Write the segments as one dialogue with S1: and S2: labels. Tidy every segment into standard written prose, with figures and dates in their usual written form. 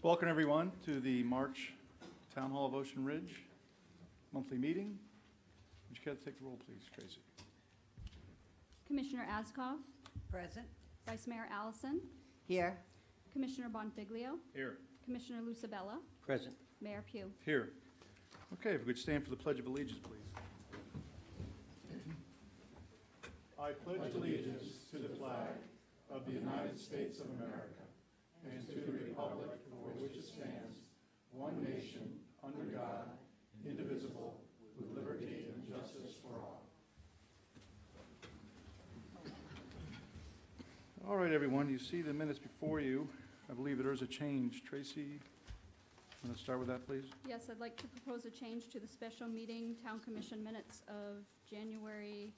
S1: Welcome, everyone, to the March Town Hall of Ocean Ridge monthly meeting. Would you care to take the roll, please, Tracy?
S2: Commissioner Askoff,
S3: Present.
S2: Vice Mayor Allison,
S3: Here.
S2: Commissioner Bonfiglio,
S1: Here.
S2: Commissioner Lucabella,
S3: Present.
S2: Mayor Pugh.
S1: Here. Okay, if we could stand for the Pledge of Allegiance, please. I pledge allegiance to the flag of the United States of America and to the republic for which it stands, one nation, under God, indivisible, with liberty and justice for all. All right, everyone, you see the minutes before you. I believe there is a change. Tracy, you want to start with that, please?
S2: Yes, I'd like to propose a change to the special meeting Town Commission minutes of January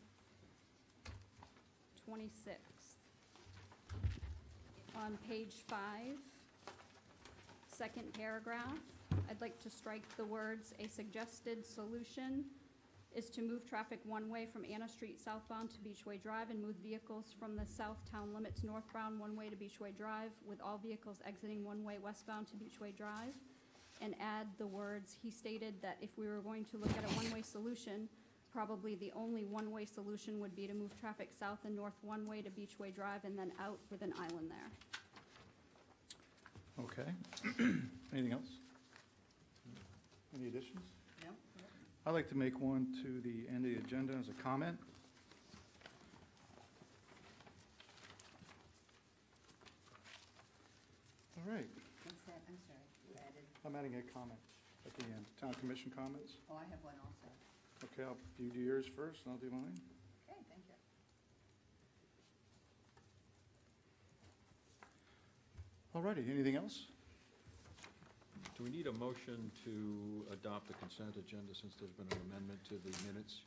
S2: 26th. On page 5, second paragraph, I'd like to strike the words, "A suggested solution is to move traffic one way from Anna Street southbound to Beachway Drive and move vehicles from the south town limits northbound one way to Beachway Drive, with all vehicles exiting one way westbound to Beachway Drive," and add the words, "He stated that if we were going to look at a one-way solution, probably the only one-way solution would be to move traffic south and north one way to Beachway Drive and then out with an island there."
S1: Okay. Anything else? Any additions?
S3: No.
S1: I'd like to make one to the end of the agenda as a comment. All right,
S3: What's that? I'm sorry. You added.
S1: I'm adding a comment at the end. Town Commission comments.
S3: Oh, I have one also.
S1: Okay, you do yours first, and I'll do mine.
S3: Okay, thank you.
S1: All righty, anything else?
S4: Do we need a motion to adopt the consent agenda since there's been an amendment to the minutes?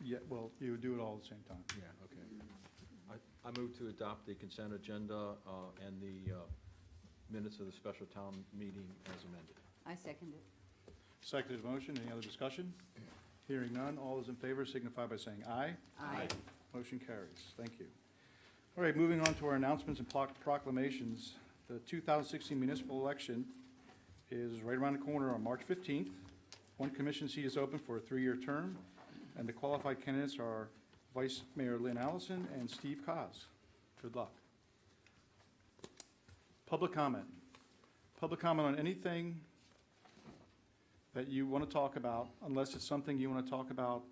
S1: Yeah, well, you would do it all at the same time.
S4: Yeah, okay. I move to adopt the consent agenda and the minutes of the special town meeting as amended.
S3: I second it.
S1: Seconded motion, any other discussion? Hearing none, all those in favor signify by saying aye.
S3: Aye.
S1: Motion carries. Thank you. All right, moving on to our announcements and proclamations. The 2016 municipal election is right around the corner on March 15th. One commission seat is open for a 3-year term, and the qualified candidates are Vice Mayor Lynn Allison and Steve Cos. Good luck. Public comment. Public comment on anything that you want to talk about, unless it's something you want to talk about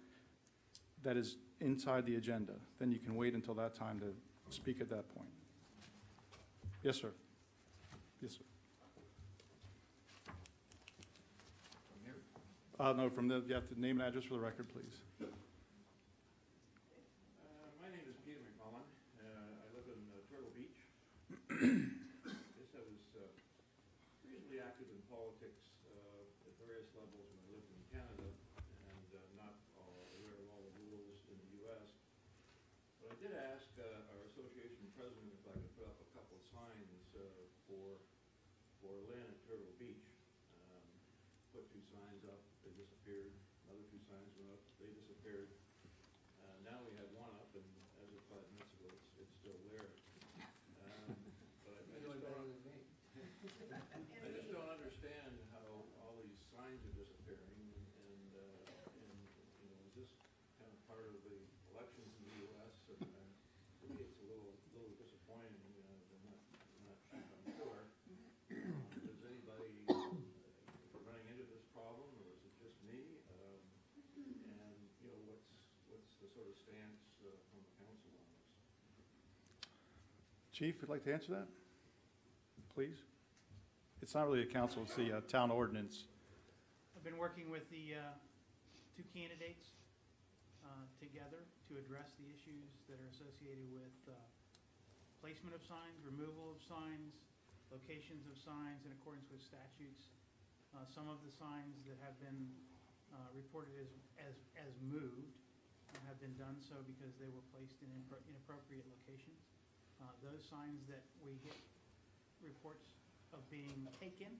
S1: that is inside the agenda. Then you can wait until that time to speak at that point. Yes, sir. Yes, sir. No, you have to name and address for the record, please.
S5: My name is Peter McMullen. I live in Turtle Beach. I guess I was reasonably active in politics at various levels when I lived in Canada, and not aware of all the rules in the U.S. But I did ask our association president if I could put up a couple of signs for Lynn at Turtle Beach. Put 2 signs up, they disappeared. Another 2 signs went up, they disappeared. Now we have one up, and as of 5 minutes ago, it's still there. But I just don't understand how all these signs are disappearing, and is this kind of part of the elections in the U.S.? And to me, it's a little disappointing. I'm not sure. Does anybody running into this problem, or is it just me? And what's the sort of stance from the council on this?
S1: Chief, would like to answer that? Please? It's not really a council, it's the town ordinance.
S6: I've been working with the 2 candidates together to address the issues that are associated with placement of signs, removal of signs, locations of signs in accordance with statutes. Some of the signs that have been reported as moved have been done so because they were placed in inappropriate locations. Those signs that we get reports of being taken,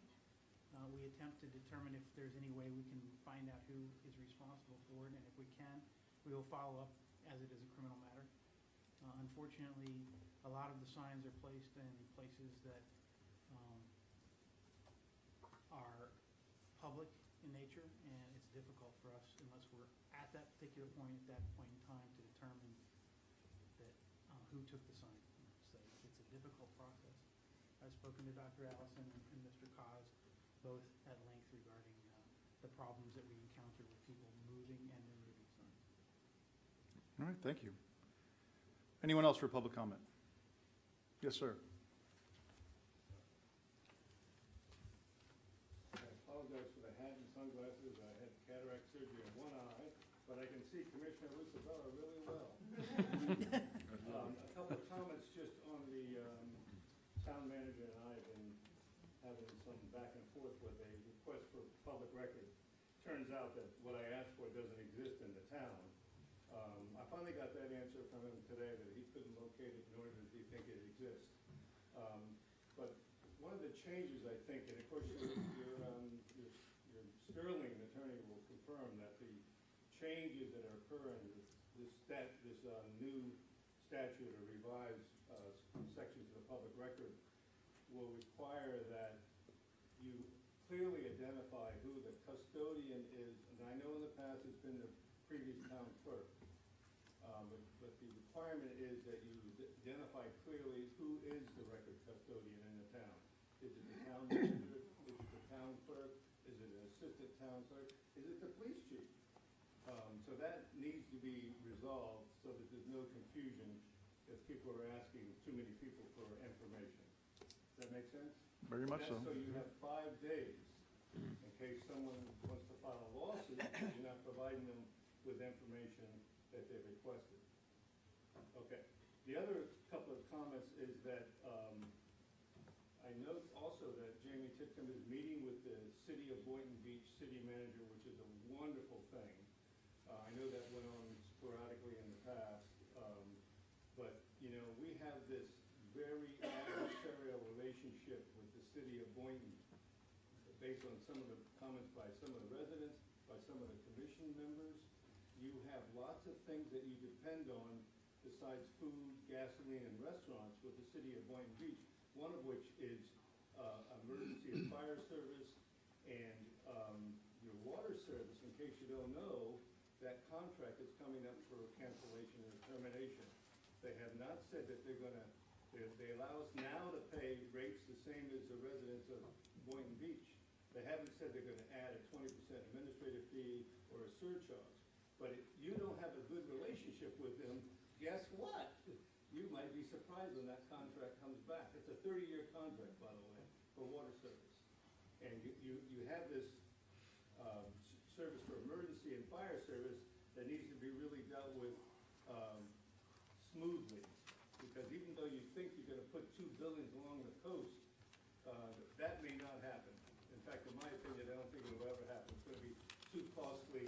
S6: we attempt to determine if there's any way we can find out who is responsible for it, and if we can, we will follow up as it is a criminal matter. Unfortunately, a lot of the signs are placed in places that in nature, and it's difficult for us unless we're at that particular point, at that point in time, to determine that, who took the sign. So it's a difficult process. I've spoken to Dr. Allison and Mr. Cos, both at length regarding the problems that we encounter with people moving and removing signs.
S1: All right, thank you. Anyone else for public comment? Yes, sir.
S7: I apologize for the hat and sunglasses. I had cataract surgery in one eye, but I can see Commissioner Lucibella really well. A couple of comments just on the town manager and I have been having some back and forth with a request for public record. Turns out that what I asked for doesn't exist in the town. I finally got that answer from him today, that he couldn't locate it, nor does he think it exists. But one of the changes, I think, and of course your Sterling attorney will confirm that the changes that are occurring, this new statute or revised sections of the public record will require that you clearly identify who the custodian is. And I know in the past it's been the previous town clerk. But the requirement is that you identify clearly who is the record custodian in the town. Is it the town manager? Is it the town clerk? Is it an assistant town clerk? Is it the police chief? So that needs to be resolved so that there's no confusion if people are asking too many people for information. Does that make sense?
S1: Very much so.
S7: So you have 5 days in case someone wants to file a lawsuit, because you're not providing them with information that they've requested. Okay. The other couple of comments is that I note also that Jamie Titcomb is meeting with the City of Boynton Beach city manager, which is a wonderful thing. I know that went on sporadically in the past, but you know, we have this very adversarial relationship with the City of Boynton, based on some of the comments by some of the residents, by some of the commission members. You have lots of things that you depend on besides food, gasoline, and restaurants with the City of Boynton Beach, one of which is emergency and fire service and your water service. In case you don't know, that contract is coming up for cancellation or termination. They have not said that they're gonna, they allow us now to pay rates the same as the residents of Boynton Beach. They haven't said they're gonna add a 20% administrative fee or a surcharge. But if you don't have a good relationship with them, guess what? You might be surprised when that contract comes back. It's a 30-year contract, by the way, for water service. And you have this service for emergency and fire service that needs to be really dealt with smoothly. Because even though you think you're gonna put 2 buildings along the coast, that may not happen. In fact, in my opinion, I don't think it will ever happen. It's gonna be too costly,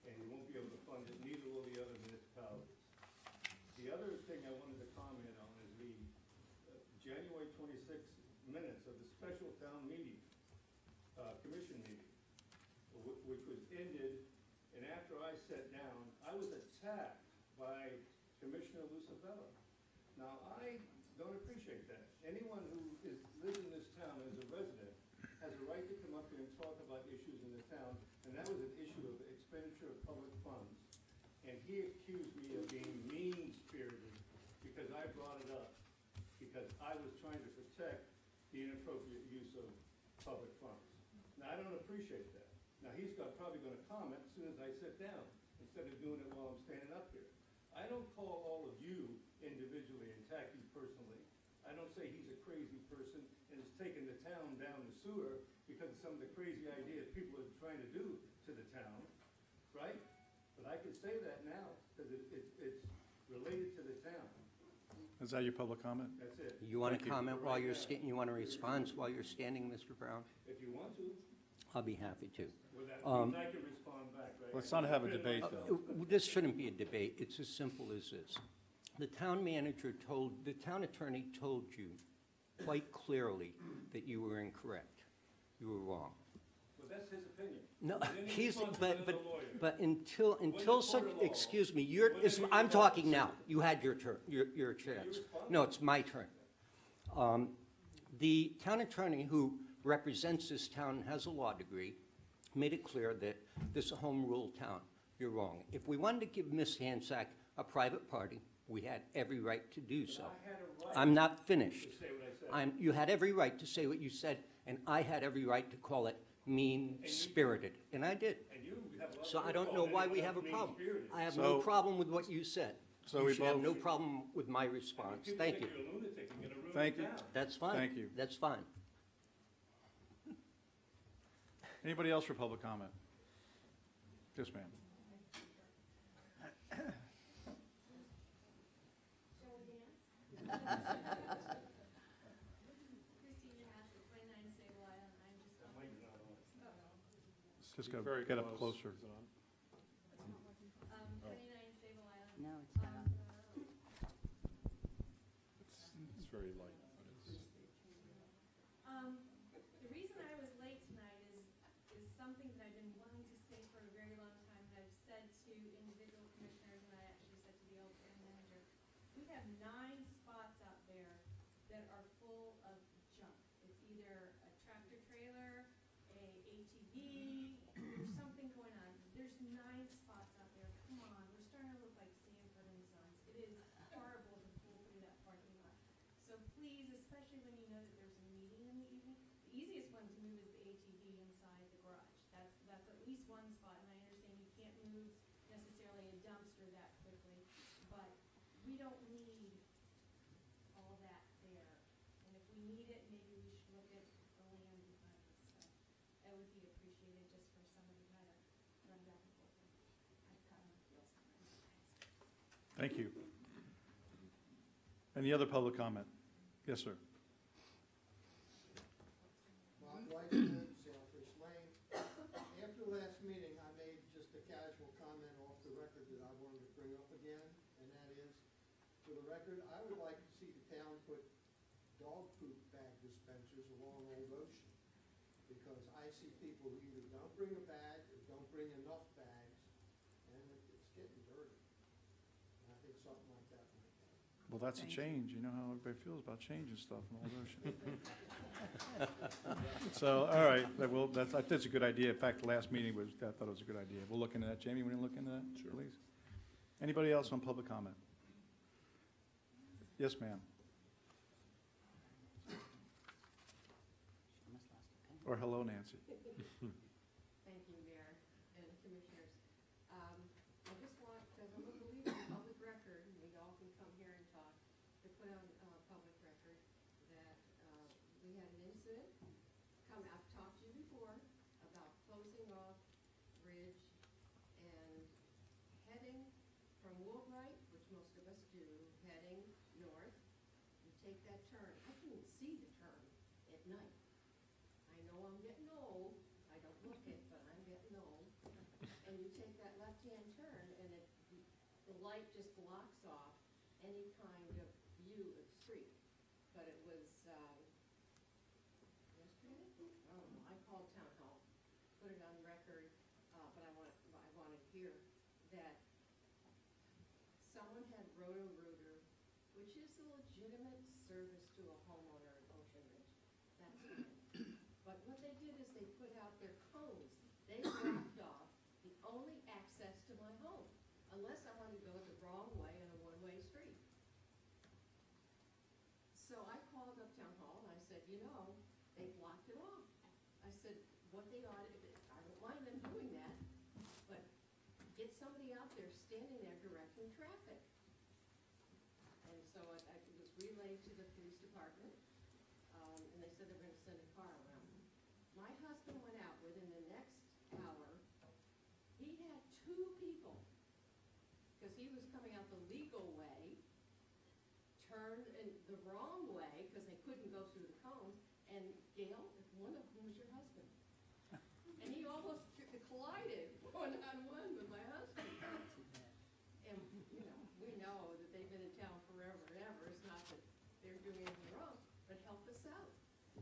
S7: and you won't be able to fund it, neither will the other municipalities. The other thing I wanted to comment on is the January 26th minutes of the special town meeting, commission meeting, which was ended, and after I sat down, I was attacked by Commissioner Lucibella. Now, I don't appreciate that. Anyone who lives in this town as a resident has a right to come up here and talk about issues in the town, and that was an issue of expenditure of public funds. And he accused me of being mean-spirited because I brought it up, because I was trying to protect the inappropriate use of public funds. Now, I don't appreciate that. Now, he's probably gonna comment as soon as I sit down, instead of doing it while I'm standing up here. I don't call all of you individually and attack you personally. I don't say he's a crazy person and is taking the town down the sewer because of some of the crazy ideas people are trying to do to the town, right? But I can say that now, because it's related to the town.
S1: Is that your public comment?
S7: That's it.
S8: You want
S1: Thank
S8: to
S1: you.
S8: comment while you're, you want to respond while you're standing, Mr. Brown?
S7: If you want to,
S8: I'll be happy to.
S7: well, that means I can respond back, right?
S1: Let's not have a debate, though.
S8: This shouldn't be a debate. It's as simple as this. The town manager the town attorney told you quite clearly that you were incorrect. You were wrong.
S7: Well, that's his opinion.
S8: No,
S7: And then
S8: he's,
S7: responds
S8: but,
S7: as a
S8: but,
S7: lawyer.
S8: but until such,
S7: court of law.
S8: excuse me,
S7: When is your
S8: I'm
S7: turn?
S8: talking now. You had your turn, your chance.
S7: respond.
S8: No, it's my turn. The town attorney who represents this town and has a law degree made it clear that this is a home rule town. You're wrong. If we wanted to give Miss Hansack a private party, we had every right to do so.
S7: I had a right
S8: I'm not finished.
S7: to say what I said.
S8: You had every right to say what you said, and I had every right to call it mean-spirited, and I did.
S7: And you have a lot
S8: So
S7: of
S8: I don't
S7: call
S8: know
S7: it
S8: why we
S7: anything
S8: have a
S7: else
S8: problem.
S7: mean-spirited.
S8: I have
S1: So-
S8: no problem with what you said.
S1: So
S8: You
S1: we
S8: should have
S1: both-
S8: no problem with my response.
S7: People
S8: Thank
S7: think
S8: you.
S7: you're a lunatic and gonna ruin
S1: Thank
S7: the
S1: you.
S7: town.
S8: That's fine.
S1: Thank you.
S8: That's fine.
S1: Anybody else for public comment? Yes, ma'am.
S9: Christina Hassett, 29 Sable Island. I'm just
S7: That
S9: wondering,
S7: mic's not on.
S1: Just gotta get up closer.
S9: 29 Sable Island.
S3: No, it's not on.
S4: It's very light, but it's.
S9: The reason I was late tonight is something that I've been wanting to say for a very long time, that I've said to individual commissioners, and I actually said to the old town manager. We have 9 spots out there that are full of junk. It's either a tractor trailer, a ATV, there's something going on. There's 9 spots out there. Come on, we're starting to look like Sanford and Sons. It is horrible to pull through that parking lot. So please, especially when you know that there's a meeting in the evening, the easiest one to move is the ATV inside the garage. That's at least one spot, and I understand you can't move necessarily a dumpster that quickly, but we don't need all that there. And if we need it, maybe we should look at the land behind us. So that would be appreciated, just for somebody to kind of run back and forth. I cut my heels sometimes.
S1: Thank you. Any other public comment? Yes, sir.
S10: Bob Whiteman, Sailfish Lane. After last meeting, I made just a casual comment off the record that I wanted to bring up again, and that is, for the record, I would like to see the town put dog poop bag dispensers along Old Ocean, because I see people who either don't bring a bag or don't bring enough bags, and it's getting dirty. And I think something like that might help.
S1: Well, that's a change. You know how everybody feels about changing stuff in Old Ocean. So, all right, that's a good idea. In fact, the last meeting I thought it was a good idea. We'll look into that. Jamie, want to look into that, please? Anybody else on public comment? Yes, ma'am.
S3: She almost lost her pen.
S1: Or hello, Nancy.
S9: Thank you, Mayor and Commissioners. I just want, because I'm a believer in public record, and we all can come here and talk, to put on public record that we had an incident. I've talked to you before about closing off Ridge and heading from Woolbright, which most of us do, heading north. You take that turn. I couldn't see the turn at night. I know I'm getting old. I don't look it, but I'm getting old. And you take that left-hand turn, and the light just blocks off any kind of view of the street. But it was, yesterday? I don't know. I called town hall, put it on record, but I wanted to hear that someone had Roto-Rooter, which is a legitimate service to a homeowner in Ocean Ridge. That's fine. But what they did is they put out their cones. They blocked off the only access to my home, unless I wanted to go the wrong way on a one-way street. So I called up town hall and I said, they blocked it off. I said, what they ought to, I don't mind them doing that, but get somebody out there standing there directing traffic. And so it was relayed to the police department, and they said they were gonna send a car around. My husband went out within the next hour. He had 2 people, because he was coming out the legal way, turned in the wrong way, because they couldn't go through the cones, and Gail, one of them was your husband. And he almost collided one-on-one with my husband. And, we know that they've been in town forever and ever. It's not that they're doing anything wrong, but help us out.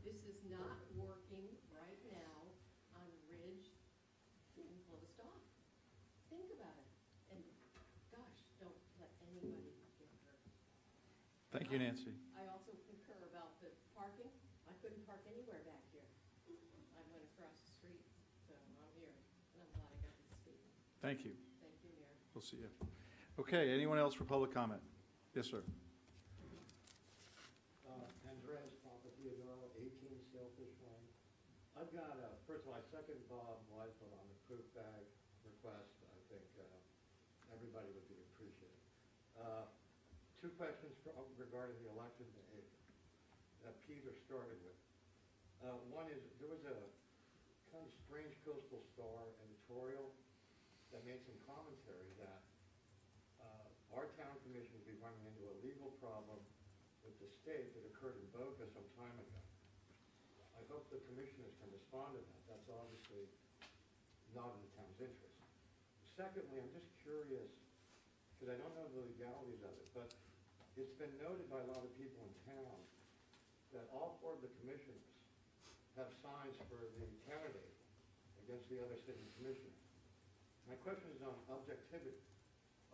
S9: This is not working right now on Ridge and closed off. Think about it. And gosh, don't let anybody get hurt.
S1: Thank you, Nancy.
S9: I also concur about the parking. I couldn't park anywhere back here. I went across the street, so I'm here.
S1: Thank you.
S9: Thank you, Mayor.
S1: We'll see you. Okay, anyone else for public comment? Yes, sir.
S11: Andreas Papatheodoro, 18 Sailfish Lane. I've got, first of all, I second Bob Weisman on the proof bag request. I think everybody would be appreciative. Two questions regarding the election behavior that Peter started with. One is, there was a kind of strange Coastal Star editorial that made some commentary that our town commission would be running into a legal problem with the state that occurred in Boca some time ago. I hope the commissioners can respond to that. That's obviously not in the town's interest. Secondly, I'm just curious, because I don't know the legalities of it, but it's been noted by a lot of people in town that all four of the commissioners have signs for the candidate against the other sitting commissioner. My question is on objectivity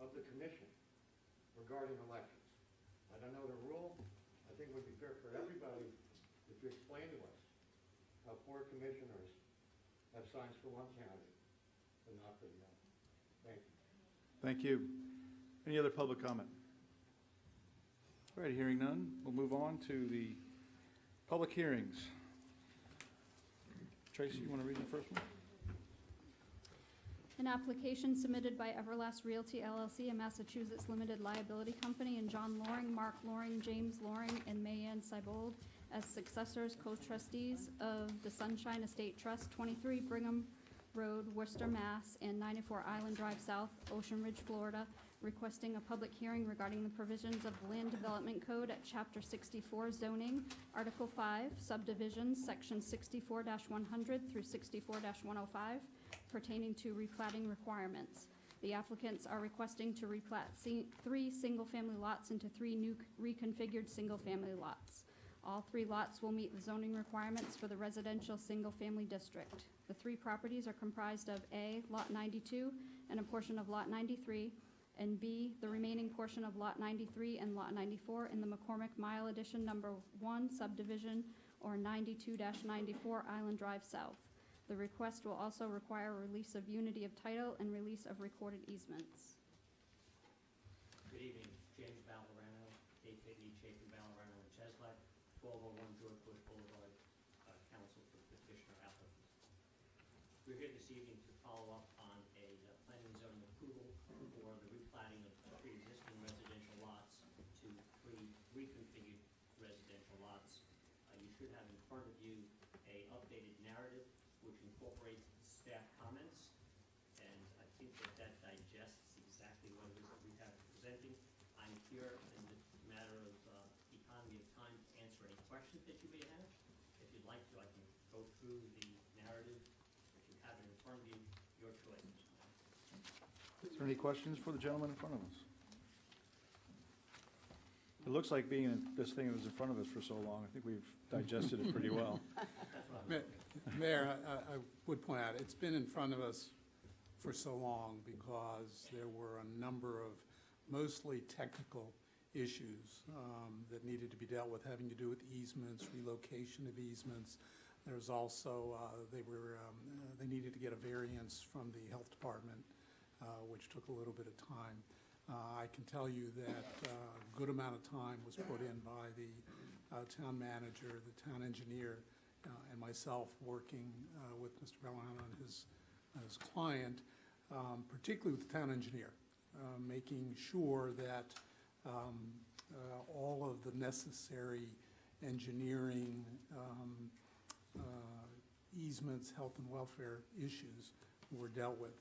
S11: of the commission regarding elections. I don't know the rule. I think it would be fair for everybody if you explain to us how four commissioners have signs for one candidate, but not for the other. Thank you.
S1: Thank you. Any other public comment? All right, hearing none, we'll move on to the public hearings. Tracy, you want to read the first one?
S2: An application submitted by Everlast Realty LLC, a Massachusetts limited liability company, and John Loring, Mark Loring, James Loring, and Mayanne Seibold as successors, co-trustees of the Sunshine Estate Trust, 23 Brigham Road, Worcester, Mass., and 94 Island Drive South, Ocean Ridge, Florida, requesting a public hearing regarding the provisions of the Land Development Code at Chapter 64 zoning, Article 5, subdivisions, Section 64-100 through 64-105, pertaining to replatting requirements. The applicants are requesting to replat 3 single-family lots into 3 new reconfigured single-family lots. All 3 lots will meet the zoning requirements for the residential single-family district. The 3 properties are comprised of A, Lot 92, and a portion of Lot 93, and B, the remaining portion of Lot 93 and Lot 94 in the McCormick Mile Addition Number 1 subdivision, or 92-94 Island Drive South. The request will also require a release of unity of title and release of recorded easements.
S12: Good evening, James Valorano, Dave Pigney, Chapin, Valorano, and Cheslak, 1201 George Bush Boulevard, counsel for petitioner applicants. We're here this evening to follow up on a planning and zoning approval for the replatting of 3 existing residential lots to 3 reconfigured residential lots. You should have in front of you a updated narrative which incorporates staff comments, and I think that digests exactly what it is that we have presenting. I'm here in the matter of economy of time to answer any questions that you may have. If you'd like to, I can go through the narrative. If you have it in front of you, your choice.
S1: Is there any questions for the gentleman in front of us? It looks like being in this thing that was in front of us for so long, I think we've digested it pretty well.
S13: Mayor, I would point out, it's been in front of us for so long because there were a number of mostly technical issues that needed to be dealt with, having to do with easements, relocation of easements. There's also, they needed to get a variance from the health department, which took a little bit of time. I can tell you that a good amount of time was put in by the town manager, the town engineer, and myself working with Mr. Valorano and his client, particularly with the town engineer, making sure that all of the necessary engineering, easements, health and welfare issues were dealt with.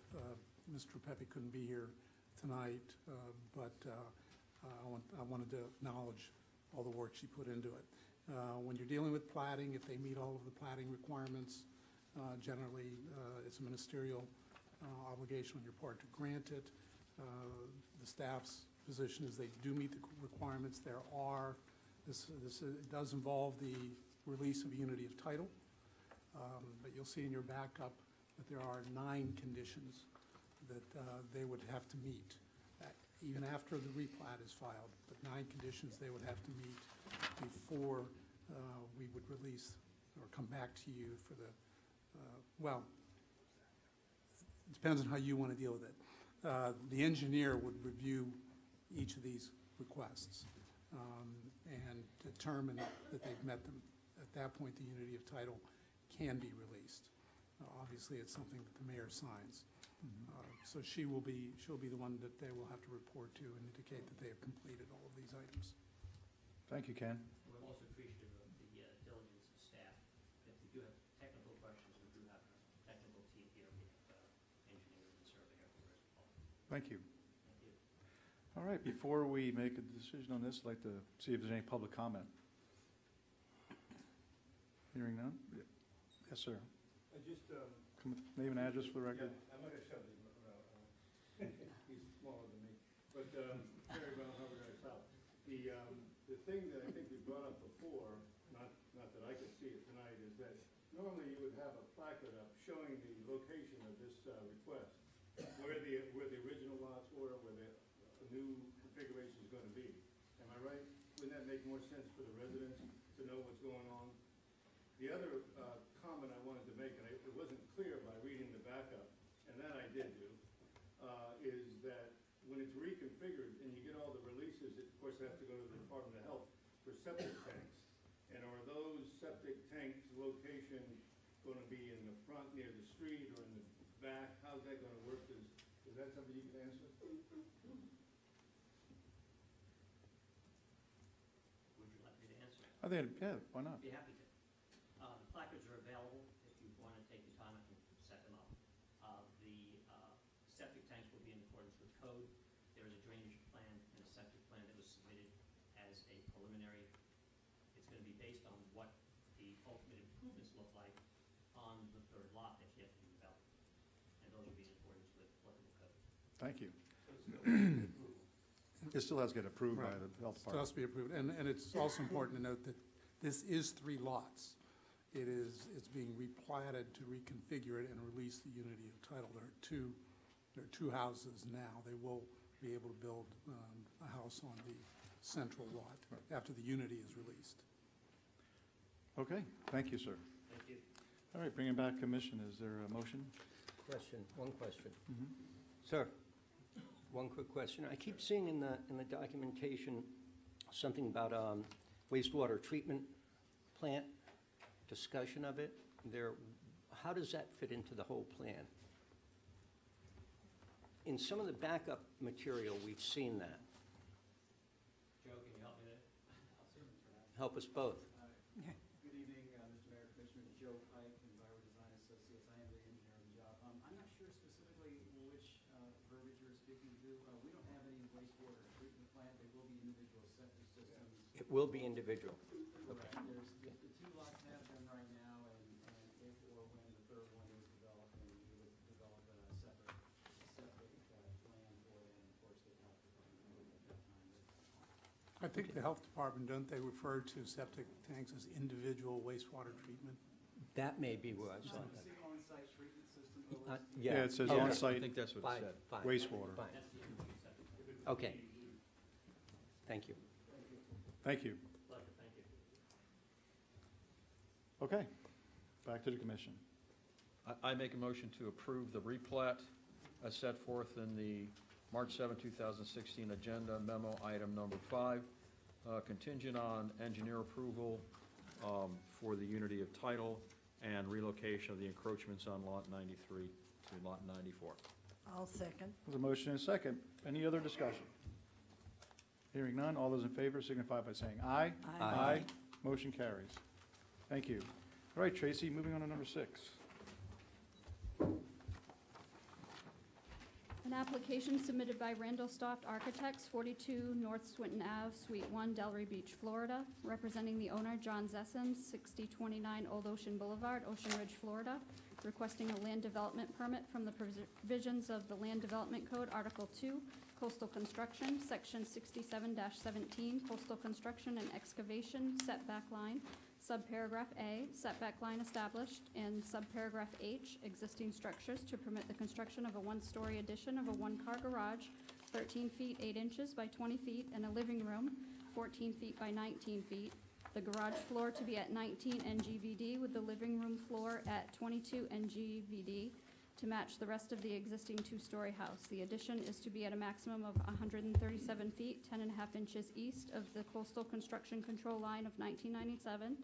S13: Mr. Pepe couldn't be here tonight, but I wanted to acknowledge all the work she put into it. When you're dealing with platting, if they meet all of the platting requirements, generally it's a ministerial obligation on your part to grant it. The staff's position is they do meet the requirements. This does involve the release of unity of title, but you'll see in your backup that there are 9 conditions that they would have to meet, even after the replat is filed, but 9 conditions they would have to meet before we would release or come back to you for the, well, depends on how you want to deal with it. The engineer would review each of these requests and determine that they've met them. At that point, the unity of title can be released. Obviously, it's something that the mayor signs. So she'll be the one that they will have to report to and indicate that they have completed all of these items.
S1: Thank you, Ken.
S12: We're also appreciative of the diligence of staff. If we do have technical questions, we do have a technical team here, we have engineers and surveyor here as well.
S1: Thank you.
S12: Thank you.
S1: All right, before we make a decision on this, I'd like to see if there's any public comment. Hearing none? Yes, sir.
S7: I just,
S1: Come with name and address for the record.
S7: yeah, I'm not gonna shove him around. He's smaller than me. But, Terry Brown, Harvard Art South. The thing that I think we brought up before, not that I could see it tonight, is that normally you would have a placard up showing the location of this request, where the original lots were, where the new configuration is gonna be. Am I right? Wouldn't that make more sense for the residents to know what's going on? The other comment I wanted to make, and it wasn't clear by reading the backup, and that I did do, is that when it's reconfigured and you get all the releases, it of course has to go to the Department of Health for septic tanks. And are those septic tanks location going to be in the front near the street or in the back? How's that going to work? Is that something you can answer?
S12: Would you like me to answer?
S1: I think, yeah, why not?
S12: Be happy to. The placards are available if you want to take your time and set them up. The septic tanks will be in accordance with code. There is a drainage plan and a septic plan that was submitted as a preliminary. It's going to be based on what the ultimate improvements look like on the third lot that's yet to be developed. And those will be in accordance with applicable code.
S1: Thank you. It still has to get approved by
S13: Right.
S1: the health
S13: Still has
S1: department.
S13: to be approved. And it's also important to note that this is 3 lots. It's being replatted to reconfigure it and release the unity of title. There are two houses now. They will be able to build a house on the central lot after the unity is released.
S1: Okay, thank you, sir.
S12: Thank you.
S1: All right, bringing back commission, is there a motion?
S8: One question. Sir, one quick question. I keep seeing in the documentation something about wastewater treatment plant, discussion of it. How does that fit into the whole plan? In some of the backup material, we've seen that.
S12: Joe, can you help me there? I'll see you for that.
S8: Help us both.
S14: Good evening, Mr. Mayor, Commissioner. Joe Pike, Enviro Design Associates. I am the engineer on the job. I'm not sure specifically which verbiage you're speaking to. We don't have any wastewater treatment plant. They will be individual septic systems.
S8: It will be individual.
S14: Correct. The 2 lots have them right now, and if or when the third one is developed, then we would develop a separate plan for it, and of course, the health department would at that time.
S13: I think the health department, don't they refer to septic tanks as individual wastewater treatment?
S8: That may be where I saw
S14: The
S8: that.
S14: on-site treatment system will
S1: Yeah, it says
S8: Okay.
S4: I
S1: on-site
S4: think that's what it
S8: Fine,
S4: said.
S8: fine.
S1: wastewater.
S8: Fine.
S12: That's the individual septic.
S8: Okay. Thank you.
S1: Thank you.
S12: Pleasure, thank you.
S1: Okay, back to the commission.
S4: I make a motion to approve the replat as set forth in the March 7, 2016 agenda memo item number 5, contingent on engineer approval for the unity of title and relocation of the encroachments on Lot 93 to Lot 94.
S3: I'll second.
S1: There's a motion and a second. Any other discussion? Hearing none, all those in favor signify by saying aye.
S8: Aye.
S1: Motion carries. Thank you. All right, Tracy, moving on to number 6.
S2: An application submitted by Randall Stoft Architects, 42 North Swinton Ave, Suite 1, Delray Beach, Florida, representing the owner, John Zessen, 6029 Old Ocean Boulevard, Ocean Ridge, Florida, requesting a land development permit from the provisions of the Land Development Code, Article 2, Coastal Construction, Section 67-17, Coastal Construction and Excavation, Setback Line, Subparagraph A, setback line established, and subparagraph H, existing structures to permit the construction of a 1-story addition of a 1-car garage, 13 feet 8 inches by 20 feet, and a living room, 14 feet by 19 feet. The garage floor to be at 19 NGVD with the living room floor at 22 NGVD. to match the rest of the existing two-story house. The addition is to be at a maximum of 137 feet, 10 and a half inches east of the coastal construction control line of 1997,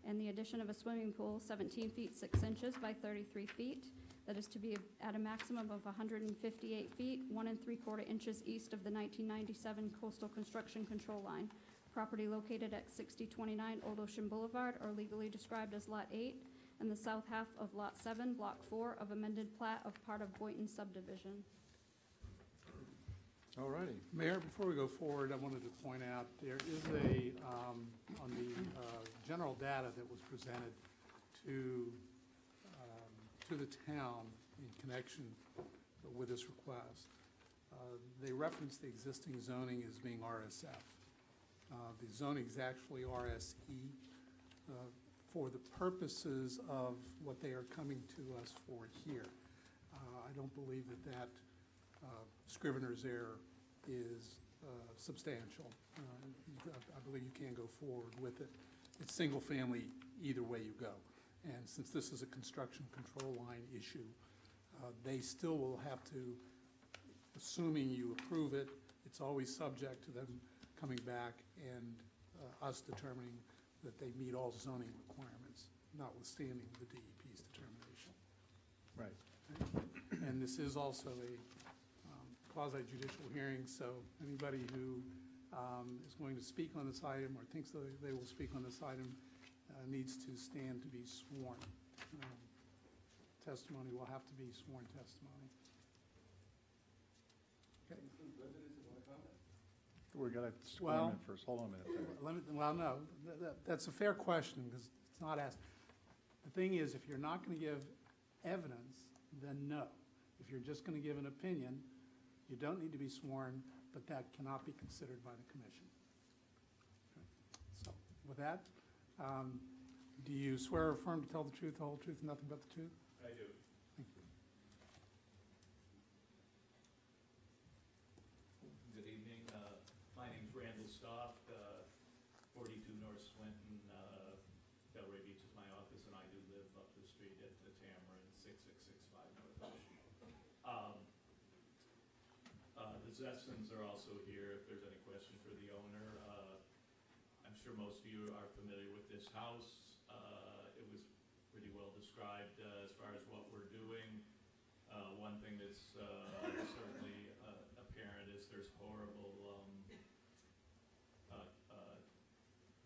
S2: and the addition of a swimming pool, 17 feet 6 inches by 33 feet, that is to be at a maximum of 158 feet, 1 3/4 inches east of the 1997 coastal construction control line. Property located at 6029 Old Ocean Boulevard, or legally described as Lot 8, and the south half of Lot 7, Block 4 of amended plat of part of Boynton subdivision.
S1: All righty.
S13: Mayor, before we go forward, I wanted to point out, there is a, on the general data that was presented to the town in connection with this request, they reference the existing zoning as being RSF. The zoning is actually RSE. For the purposes of what they are coming to us for here. I don't believe that Scrivener's error is substantial. I believe you can go forward with it. It's single family either way you go. And since this is a construction control line issue, they still will have to, assuming you approve it, it's always subject to them coming back and us determining that they meet all zoning requirements, notwithstanding the DEP's determination.
S1: Right.
S13: And this is also a quasi-judicial hearing, so anybody who is going to speak on this item or thinks that they will speak on this item needs to stand to be sworn. Testimony will have to be sworn testimony. Okay.
S1: We got to swear
S13: Well,
S1: him in first. Hold on a minute there.
S13: Well, no, that's a fair question because it's not asked. The thing is, if you're not going to give evidence, then no. If you're just going to give an opinion, you don't need to be sworn, but that cannot be considered by the commission. Okay. So with that, do you swear or affirm to tell the truth, the whole truth, and nothing but the truth?
S5: I do.
S13: Thank you.
S15: Good evening. My name's Randall Stoff, 42 North Swinton. Delray Beach is my office, and I do live up the street at the Tamarind, 6665 North Ocean. The Zestons are also here if there's any question for the owner. I'm sure most of you are familiar with this house. It was pretty well described as far as what we're doing. One thing that's certainly apparent is there's horrible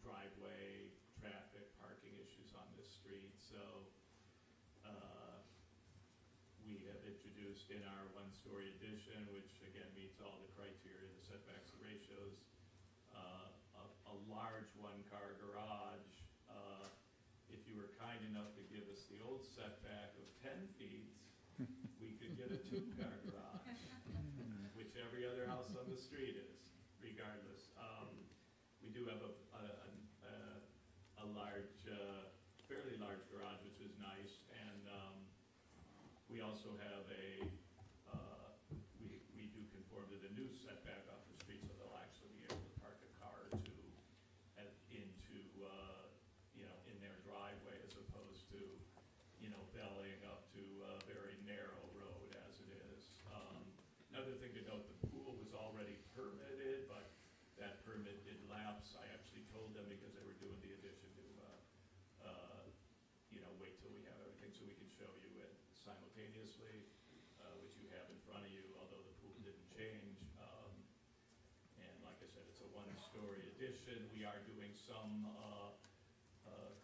S15: driveway, traffic, parking issues on this street. So we have introduced in our one-story addition, which again meets all the criteria, the setbacks, the ratios, a large one-car garage. If you were kind enough to give us the old setback of 10 feet, we could get a two-car garage, which every other house on the street is, regardless. We do have a large, fairly large garage, which is nice, and we also have we do conform to the new setback off the street, so they'll actually be able to park a car or two into, in their driveway, as opposed to, bellying up to a very narrow road as it is. Another thing to note, the pool was already permitted, but that permit did lapse. I actually told them, because they were doing the addition, to, wait till we have everything so we can show you it simultaneously, which you have in front of you, although the pool didn't change. And like I said, it's a one-story addition. We are doing some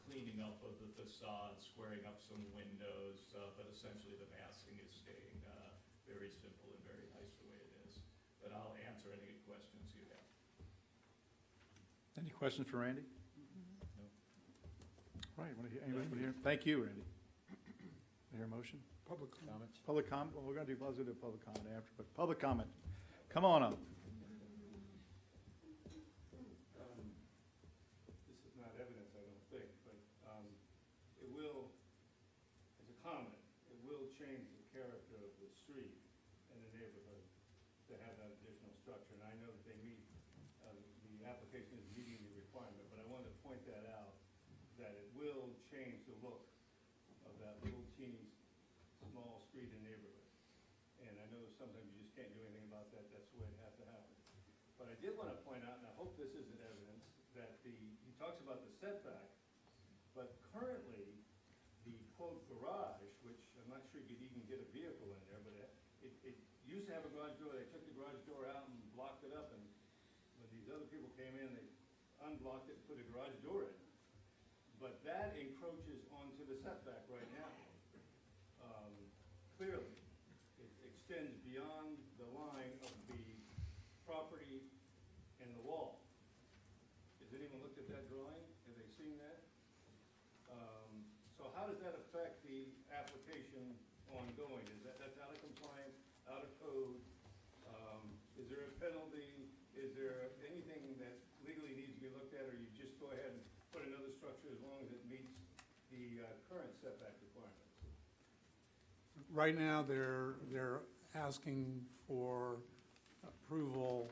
S15: cleaning up of the facade, squaring up some windows, but essentially the massing is staying very simple and very nice the way it is. But I'll answer any questions you have.
S1: Any questions for Randy? No. All right, anybody want to hear? Thank you, Randy. Hear a motion?
S13: Public comments.
S1: Public comment, well, we're going to do public comment after, but public comment. Come on up.
S7: This is not evidence, I don't think, but it will, as a comment, it will change the character of the street and the neighborhood to have that additional structure. And I know that they meet, the application is meeting the requirement, but I wanted to point that out, that it will change the look of that little teeny small street in sometimes you just can't do anything about that, that's the way it has to happen. But I did want to point out, and I hope this isn't evidence, that he talks about the setback, but currently, the quote garage, which I'm not sure you could even get a vehicle in there, but it used to have a garage door, they took the garage door out and blocked it up, and when these other people came in, they unblocked it and put a garage door in. But that encroaches onto the setback right now. Clearly, it extends beyond the line of the property and the wall. Has anyone looked at that drawing? Have they seen that? So how does that affect the application ongoing? That's out of compliance, out of code? Is there a penalty? Is there anything that legally needs to be looked at, or you just go ahead and put another structure as long as it meets the current setback requirements?
S13: Right now, they're asking for approval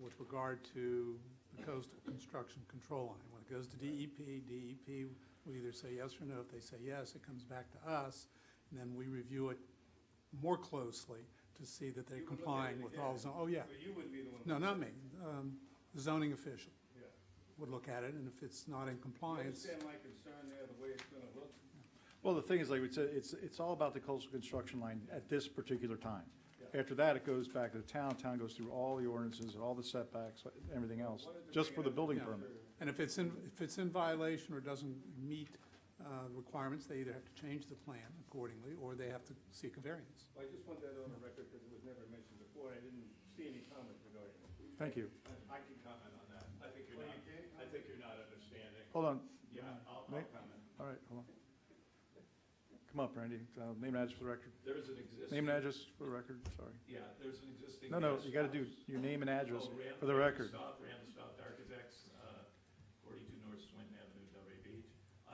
S13: with regard to the coastal construction control line. When it goes to DEP will either say yes or no. If they say yes, it comes back to us, and then we review it more closely to see that they're
S7: You would look at
S13: complying
S7: it
S13: with
S7: again,
S13: all zone. Oh, yeah.
S7: But you wouldn't be the one.
S13: No, not me. The zoning official
S7: Yeah.
S13: would look at it, and if it's not in
S7: You
S13: compliance,
S7: understand my concern there, the way it's gonna look?
S1: Well, the thing is, like we said, it's all about the coastal construction line at this particular time.
S7: Yeah.
S1: After that, it goes back to the town goes through all the ordinances, all the setbacks, everything else, just for the building
S13: Yeah.
S1: permit.
S13: and if it's in violation or doesn't meet requirements, they either have to change the plan accordingly, or they have to seek a variance.
S7: I just want that on the record because it was never mentioned before. I didn't see any comments regarding it.
S1: Thank you.
S15: I can comment on that. I think you're
S7: Well,
S15: not,
S7: you can?
S15: I think you're not understanding.
S1: Hold on.
S15: Yeah, I'll
S1: Nate?
S15: comment.
S1: All right, hold on. Come up, Randy. Name and address for the record.
S15: There is an existing.
S1: Name and address for the record, sorry.
S15: Yeah, there's an existing.
S1: No,
S15: gas
S1: you gotta do
S15: house.
S1: your name and address
S15: Oh,
S1: for the record.
S15: Randall Architects, 42 North Swinton Avenue, Delray Beach.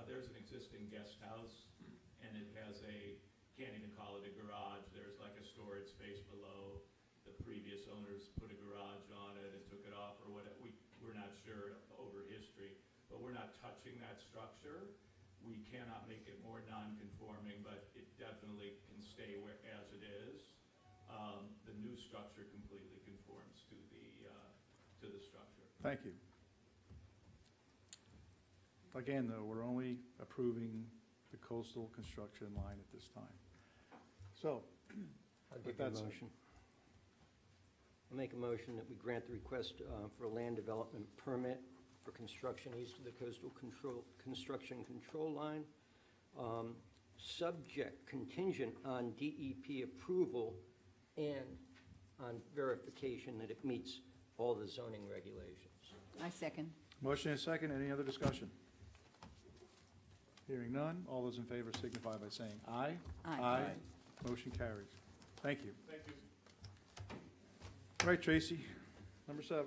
S15: There's an existing guest house, and it has can't even call it a garage. There's like a storage space below. The previous owners put a garage on it and took it off, or whatever. We're not sure over history, but we're not touching that structure. We cannot make it more non-conforming, but it definitely can stay as it is. The new structure completely conforms to the structure.
S1: Thank you. Again, though, we're only approving the coastal construction line at this time. So,
S8: I'll
S1: But
S8: give you a
S1: that's-
S8: motion. I'll make a motion that we grant the request for a land development permit for construction east of the coastal construction control line, subject, contingent on DEP approval and on verification that it meets all the zoning regulations.
S3: I second.
S1: motion is second. Any other discussion? Hearing none. All those in favor signify by saying aye.
S3: Aye.
S1: Motion carries. Thank you.
S7: Thank you.
S1: All right, Tracy, number 7.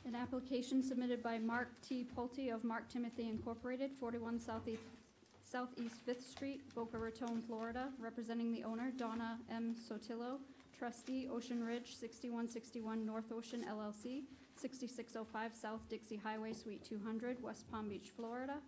S2: An application submitted by Mark T. Pulte of Mark Timothy Incorporated, 41 Southeast Fifth Street, Boca Raton, Florida, representing the owner, Donna M. Sotillo, trustee, Ocean Ridge, 6161 North Ocean LLC, 6605 South Dixie Highway, Suite 200, West Palm Beach, Florida,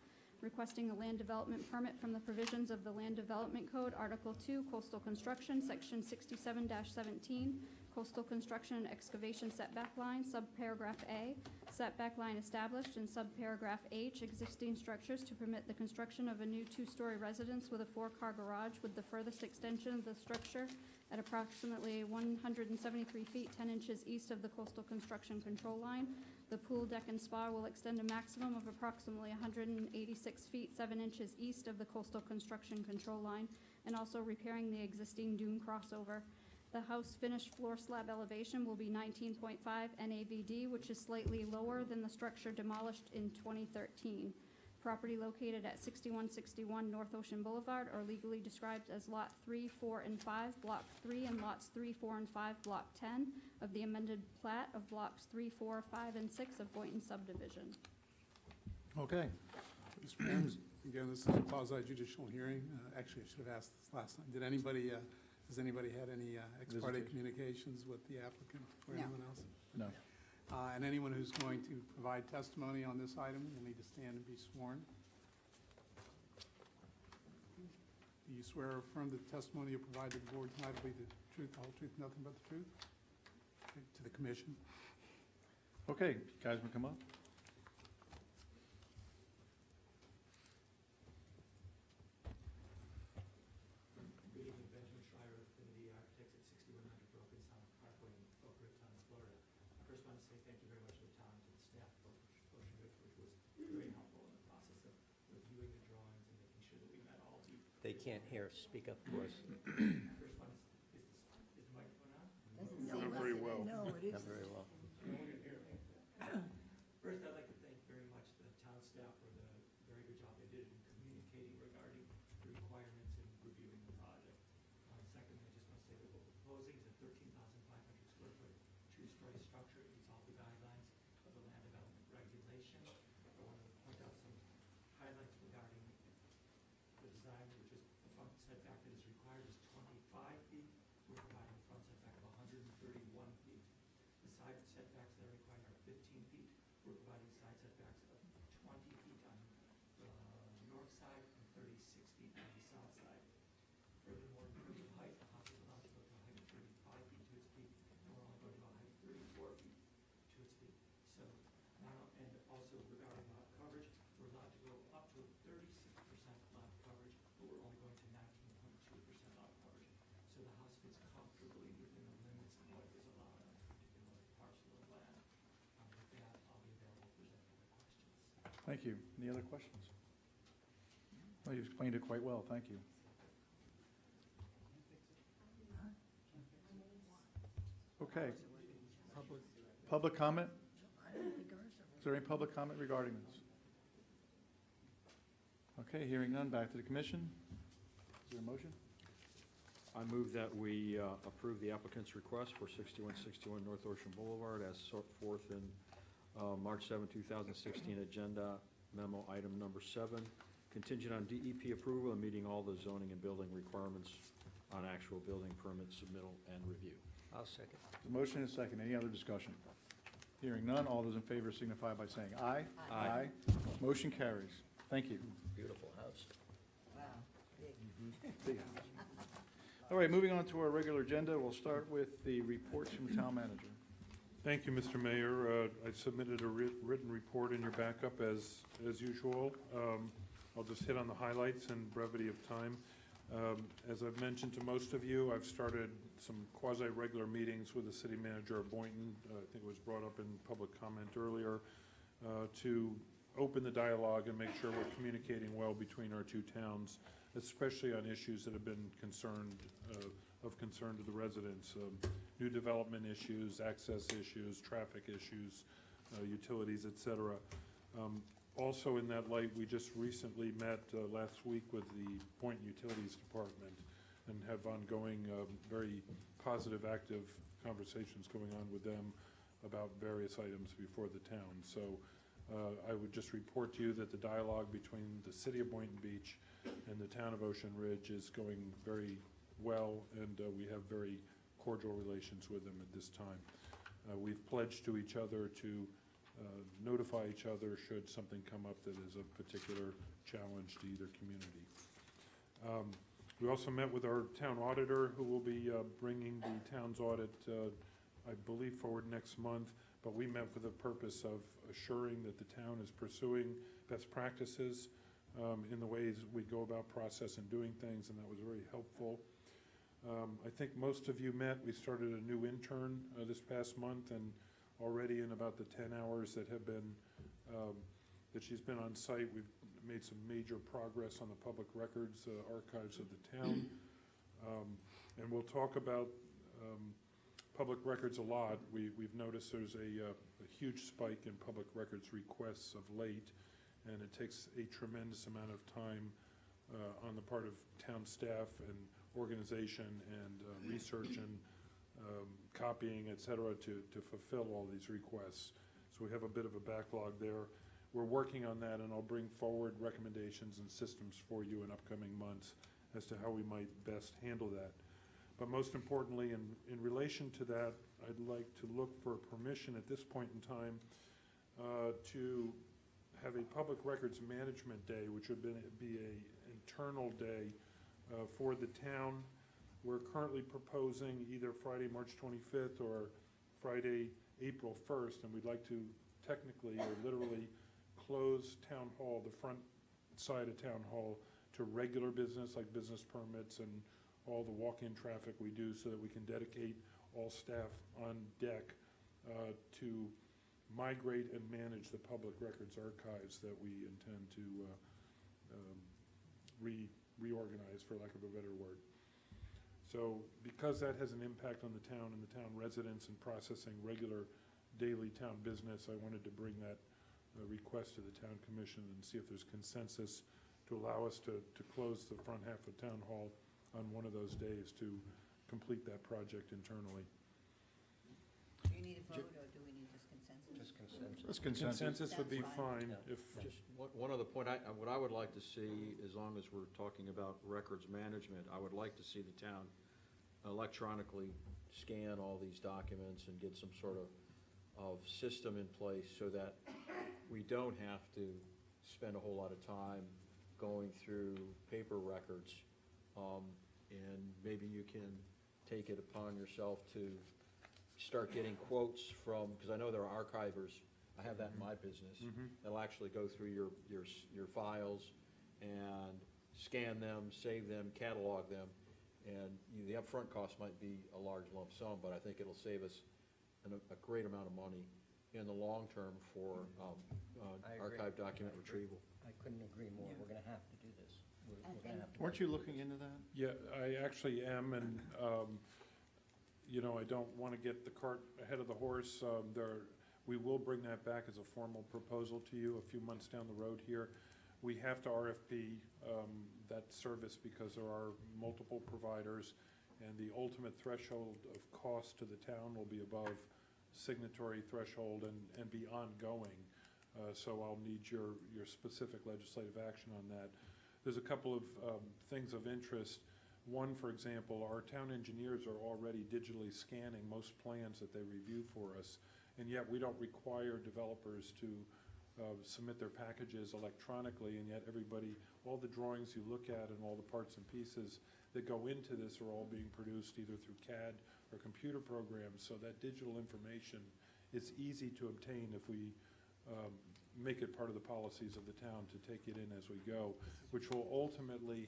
S2: requesting a land development permit from the provisions of the Land Development Code, Article 2, Coastal Construction, Section 67-17, Coastal Construction and Excavation Setback Line, Subparagraph A, setback line established, and Subparagraph H, existing structures to permit the construction of a new 2-story residence with a 4-car garage with the furthest extension of the structure at approximately 173 feet 10 inches east of the coastal construction control line. The pool deck and spa will extend a maximum of approximately 186 feet 7 inches east of the coastal construction control line, and also repairing the existing dune crossover. The house finished floor slab elevation will be 19.5 NAVD, which is slightly lower than the structure demolished in 2013. Property located at 6161 North Ocean Boulevard, or legally described as Lot 3, 4, and 5, Block 3, and Lots 3, 4, and 5, Block 10 of the amended plat of Blocks 3, 4, 5, and 6 of Boynton subdivision.
S1: Okay.
S13: Mr. Mayor, again, this is a quasi-judicial hearing. Actually, I should have asked this last time. Has anybody had any ex parte
S1: Visitation.
S13: communications with the applicant or
S3: No.
S13: anyone else?
S1: No.
S13: And anyone who's going to provide testimony on this item will need to stand and be sworn. Do you swear or affirm that the testimony you provide to the board tonight will be the truth, the whole truth, nothing but the truth? Okay, to the commission.
S1: Okay, guys, want to come up?
S16: Good evening, Benjamin Schreier, Affinity Architects at 6100 Broken Sound Parkway in Boca Raton, Florida. I first want to say thank you very much to the town and to the staff of Ocean Ridge, which was very helpful in the process of reviewing the drawings and making sure that we met all the.
S8: They can't hear. Speak up for us.
S16: First one is the microphone on?
S10: Not very well.
S3: No, it
S8: Not very well.
S16: First, I'd like to thank very much the town staff for the very good job they did in communicating regarding the requirements and reviewing the project. Second, I just want to say that what we're proposing is a 13,500 square foot two-story structure. It meets all the guidelines of the land development regulation. I wanted to point out some highlights regarding the design, which is the front setback that is required is 25 feet. We're providing a front setback of 131 feet. The side setbacks that are required are 15 feet. We're providing side setbacks of 20 feet on the north side and 36 feet on the south side. Furthermore, in terms of height, the house is allowed to go to a height of 35 feet to its peak, and we're only going to go a height of 34 feet to its peak. So now, and also regarding lot coverage, we're allowed to go up to 36% lot coverage, but we're only going to 19.2% lot coverage. So the house fits comfortably within the limits of what is allowed on a particular parcel of land. With that, I'll be available if there's any other questions.
S1: Thank you. Any other questions? No, you explained it quite well. Thank you. Okay. Public comment? Is there any public comment regarding this? Okay, hearing none, back to the commission. Is there a motion?
S4: I move that we approve the applicant's request for 6161 North Ocean Boulevard as set forth in March 7, 2016 agenda memo item number 7, contingent on DEP approval and meeting all the zoning and building requirements on actual building permit submittal and review.
S8: I'll second.
S1: The motion is second. Any other discussion? Hearing none, all those in favor signify by saying aye.
S8: Aye.
S1: Motion carries. Thank you.
S8: Beautiful house.
S3: Wow, big.
S1: Big house. All right, moving on to our regular agenda, we'll start with the reports from the town manager.
S17: Thank you, Mr. Mayor. I submitted a written report in your backup as usual. I'll just hit on the highlights in brevity of time. As I've mentioned to most of you, I've started some quasi-regular meetings with the city manager of Boynton. I think it was brought up in public comment earlier, to open the dialogue and make sure we're communicating well between our two towns, especially on issues that have been of concern to the residents. New development issues, access issues, traffic issues, utilities, et cetera. Also in that light, we just recently met last week with the Boynton Utilities Department and have ongoing, very positive, active conversations going on with them about various items before the town. So I would just report to you that the dialogue between the city of Boynton Beach and the town of Ocean Ridge is going very well, and we have very cordial relations with them at this time. We've pledged to each other to notify each other should something come up that is a particular challenge to either community. We also met with our town auditor, who will be bringing the town's audit, I believe, forward next month. But we met for the purpose of assuring that the town is pursuing best practices in the ways we go about process and doing things, and that was very helpful. I think most of you met. We started a new intern this past month, and already in about the 10 hours that have been that she's been on site, we've made some major progress on the public records archives of the town. And we'll talk about public records a lot. We've noticed there's a huge spike in public records requests of late, and it takes a tremendous amount of time on the part of town staff and organization and research and copying, et cetera, to fulfill all these requests. So we have a bit of a backlog there. We're working on that, and I'll bring forward recommendations and systems for you in upcoming months as to how we might best handle that. But most importantly, in relation to that, I'd like to look for permission at this point in time to have a public records management day, which would be an internal day for the town. We're currently proposing either Friday, March 25th, or Friday, April 1st, and we'd like to technically or literally close Town Hall, the front side of Town Hall, to regular business like business permits and all the walk-in traffic we do, so that we can dedicate all staff on deck to migrate and manage the public records archives that we intend to reorganize, for lack of a better word. So because that has an impact on the town and the town residents and processing regular daily town business, I wanted to bring that request to the town commission and see if there's consensus to allow us to close the front half of Town Hall on one of those days to complete that project internally.
S3: Do you need a vote, or do we need just consensus?
S8: Just consensus.
S1: Just consensus.
S17: Consensus would be
S3: That's
S17: fine
S8: fine.
S17: if,
S4: Just one other point, what I would like to see, as long as we're talking about records management, I would like to see the town electronically scan all these documents and get some sort of system in place so that we don't have to spend a whole lot of time going through paper records. And maybe you can take it upon yourself to start getting quotes from, because I know there are archivers, I have that in my business, that'll actually go through your files and scan them, save them, catalog them, and the upfront cost might be a large lump sum, but I think it'll save us a great amount of money in the long term for
S8: I agree.
S4: archive document retrieval.
S8: I couldn't agree more. We're going to have to do this. We're gonna have to.
S1: Weren't you looking into that?
S17: yeah, I actually am, and, you know, I don't want to get the cart ahead of the horse. We will bring that back as a formal proposal to you a few months down the road here. We have to RFP that service because there are multiple providers, and the ultimate threshold of cost to the town will be above signatory threshold and be ongoing. So I'll need your specific legislative action on that. There's a couple of things of interest. One, for example, our town engineers are already digitally scanning most plans that they review for us, and yet we don't require developers to submit their packages electronically, and yet all the drawings you look at and all the parts and pieces that go into this are all being produced either through CAD or computer programs, so that digital information is easy to obtain if we make it part of the policies of the town to take it in as we go, which will ultimately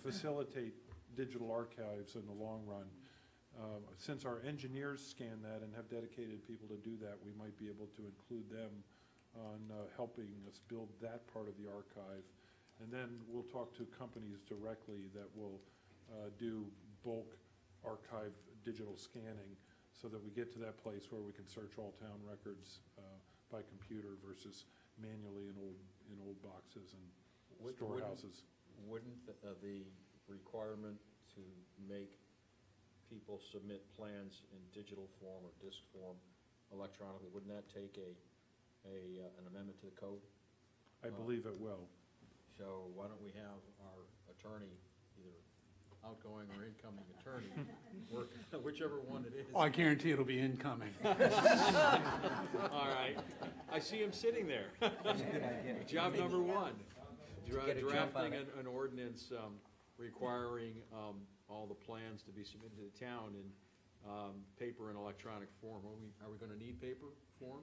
S17: facilitate digital archives in the long run. Since our engineers scan that and have dedicated people to do that, we might be able to include them on helping us build that part of the archive. And then we'll talk to companies directly that will do bulk archive digital scanning so that we get to that place where we can search all town records by computer versus manually in old boxes and storehouses.
S4: Wouldn't the requirement to make people submit plans in digital form or disk form electronically, wouldn't that take an amendment to the code?
S17: I believe it will.
S4: So why don't we have our attorney, either outgoing or incoming attorney, work, whichever one it is.
S13: Oh, I guarantee it'll be incoming.
S4: All right. I see him sitting there.
S8: That's a good idea.
S4: Job number one,
S8: Get a jump on
S4: drafting
S8: it.
S4: an ordinance requiring all the plans to be submitted to the town in paper and electronic form. Are we going to need paper form?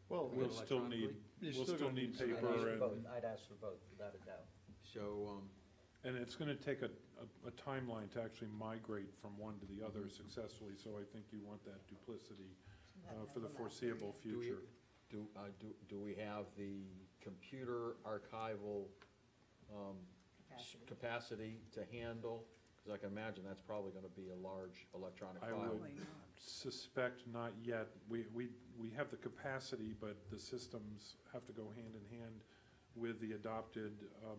S1: Well,
S17: We'll still need paper and.
S8: I'd ask for both, without a doubt.
S4: So,
S17: And it's going to take a timeline to actually migrate from one to the other successfully, so I think you want that duplicity for the foreseeable future.
S4: do we have the computer archival capacity to handle? Because I can imagine that's probably going to be a large electronic
S17: I
S4: file.
S17: would suspect not yet. We have the capacity, but the systems have to go hand in hand with the adopted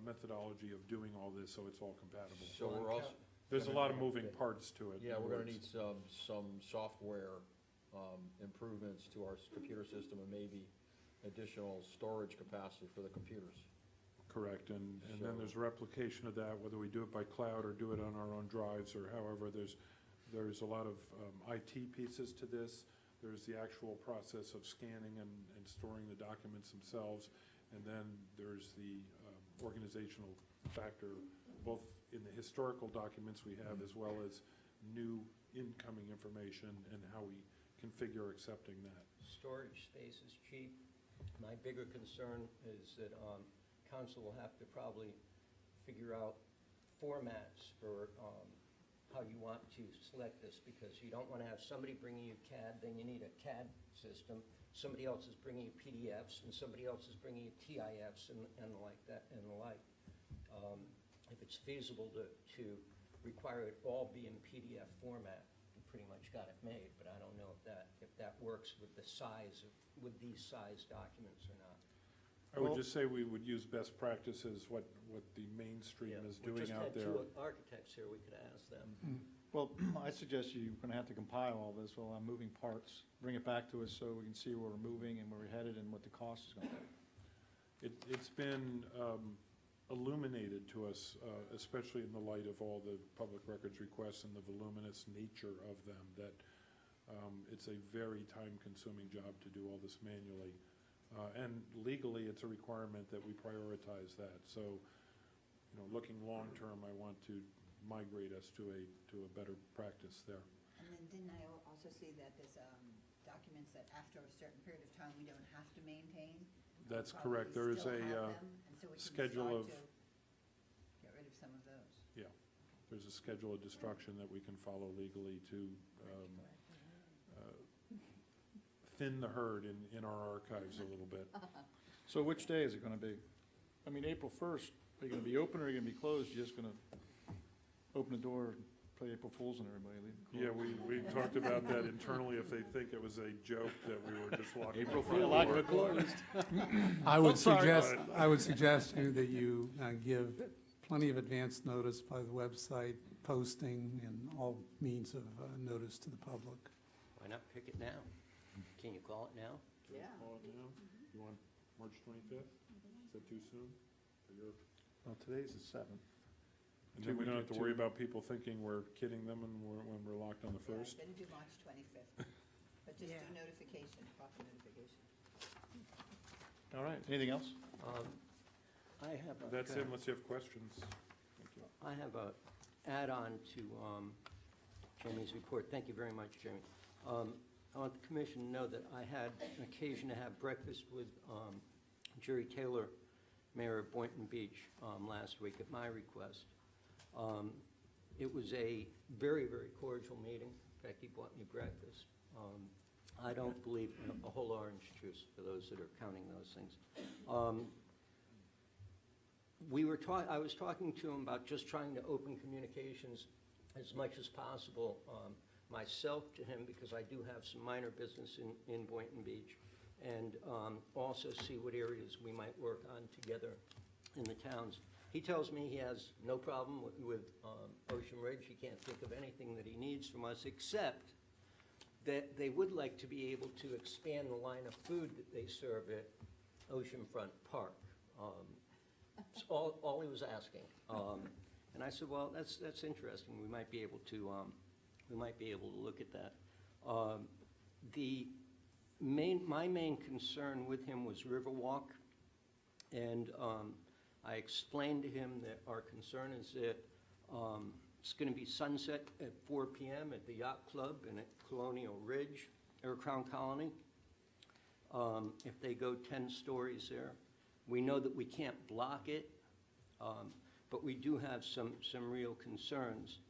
S17: methodology of doing all this, so it's all compatible.
S4: So we're also,
S17: There's a lot of moving parts to it.
S4: yeah, we're going to need some software improvements to our computer system and maybe additional storage capacity for the computers.
S17: Correct, and then there's replication of that, whether we do it by cloud or do it on our own drives or however. There's a lot of IT pieces to this. There's the actual process of scanning and storing the documents themselves, and then there's the organizational factor, both in the historical documents we have as well as new incoming information and how we configure accepting that.
S8: Storage space is cheap. My bigger concern is that council will have to probably figure out formats for how you want to select this, because you don't want to have somebody bringing you CAD, then you need a CAD system. Somebody else is bringing you PDFs, and somebody else is bringing you TIFs and like that and the like. If it's feasible to require it all be in PDF format, you pretty much got it made, but I don't know if that works with the size, with these size documents or not.
S17: I would just say we would use best practices, what the mainstream is doing out there.
S8: We just had two architects here, we could ask them.
S1: Well, I suggest you're going to have to compile all this, well, moving parts, bring it back to us so we can see where we're moving and where we're headed and what the cost is going to be.
S17: It's been illuminated to us, especially in the light of all the public records requests and the voluminous nature of them, that it's a very time-consuming job to do all this manually. And legally, it's a requirement that we prioritize that. So, looking long-term, I want to migrate us to a better practice there.
S3: And then didn't I also see that there's documents that after a certain period of time, we don't have to maintain?
S17: That's
S3: Probably
S17: correct. There is
S3: still
S17: a
S3: have them, and so we can
S17: schedule
S3: start
S17: of,
S3: to get rid of some of those.
S17: yeah, there's a schedule of destruction that we can follow legally to thin the herd in our archives a little bit.
S1: So which day is it going to be? I mean, April 1st, are you going to be open or are you going to be closed? You're just going to open the door and play April Fools on everybody? Leave it
S17: Yeah,
S1: closed?
S17: we talked about that internally, if they think it was a joke that we were just locking.
S1: April
S17: the front
S1: Fool, lock
S17: door.
S1: it closed.
S13: I would
S1: sorry.
S13: suggest that you give plenty of advance notice by the website, posting, and all means of notice to the public.
S8: Why not pick it now? Can you call it now?
S3: Yeah.
S17: Call it now? You want March 25th? Is that too soon? For your-
S1: Well, today's the 7th.
S17: And then we don't have to worry about people thinking we're kidding them and when we're locked on the
S3: Yeah,
S17: 1st?
S3: better do March 25th, but just do notification, proper notification.
S1: All right, anything else?
S8: I have a...
S17: That's it, unless you have questions. Thank you.
S8: I have a add-on to Jamie's report. Thank you very much, Jamie. I want the commission to know that I had an occasion to have breakfast with Jerry Taylor, Mayor of Boynton Beach, last week at my request. It was a very, very cordial meeting. In fact, he bought me breakfast. I don't believe in a whole orange juice, for those that are counting those things. I was talking to him about just trying to open communications as much as possible, myself to him, because I do have some minor business in Boynton Beach, and also see what areas we might work on together in the towns. He tells me he has no problem with Ocean Ridge. He can't think of anything that he needs from us, except that they would like to be able to expand the line of food that they serve at Oceanfront Park. That's all he was asking. And I said, well, that's interesting. We might be able to look at that. My main concern with him was Riverwalk, and I explained to him that our concern is that it's going to be sunset at 4 p.m. at the Yacht Club and at Colonial Ridge, or Crown Colony, if they go 10 stories there. We know that we can't block it, but we do have some real concerns.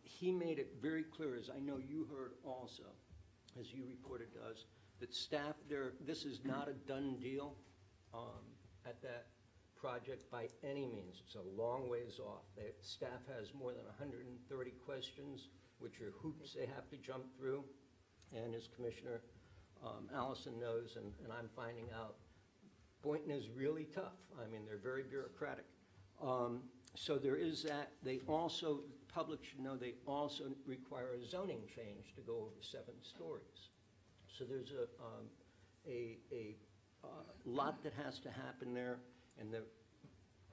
S8: He made it very clear, as I know you heard also, as you reported to us, that staff there, this is not a done deal at that project by any means. It's a long ways off. Staff has more than 130 questions, which are hoops they have to jump through. And as Commissioner Allison knows, and I'm finding out, Boynton is really tough. I mean, they're very bureaucratic. So there is that. They also, the public should know, they also require a zoning change to go over 7 stories. So there's a lot that has to happen there. And the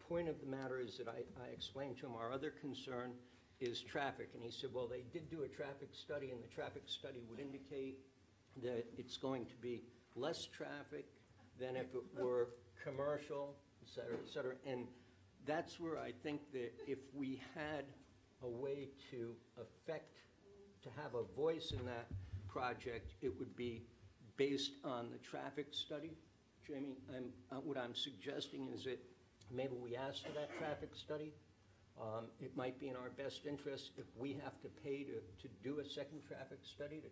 S8: point of the matter is that I explained to him our other concern is traffic. And he said, well, they did do a traffic study, and the traffic study would indicate that it's going to be less traffic than if it were commercial, et cetera, et cetera. And that's where I think that if we had a way to have a voice in that project, it would be based on the traffic study. Jamie, what I'm suggesting is that maybe we ask for that traffic study. It might be in our best interest if we have to pay to do a second traffic study, to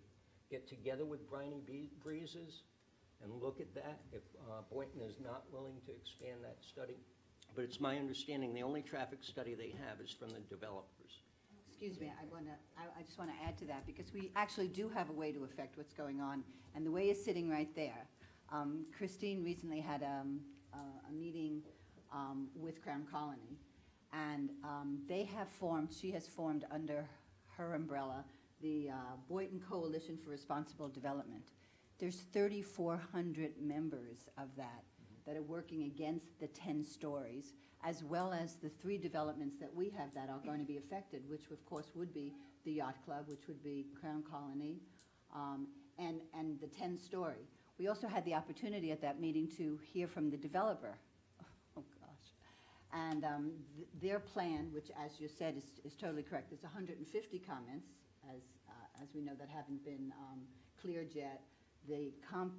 S8: get together with Briny Breezes and look at that, if Boynton is not willing to expand that study. But it's my understanding the only traffic study they have is from the developers.
S3: Excuse me, I just want to add to that, because we actually do have a way to affect what's going on, and the way is sitting right there. Christine recently had a meeting with Crown Colony, and she has formed under her umbrella the Boynton Coalition for Responsible Development. There's 3,400 members of that are working against the 10 stories, as well as the 3 developments that we have that are going to be affected, which of course would be the Yacht Club, which would be Crown Colony, and the 10-story. We also had the opportunity at that meeting to hear from the developer. Oh, gosh. And their plan, which, as you said, is totally correct. There's 150 comments, as we know, that haven't been cleared yet. The comp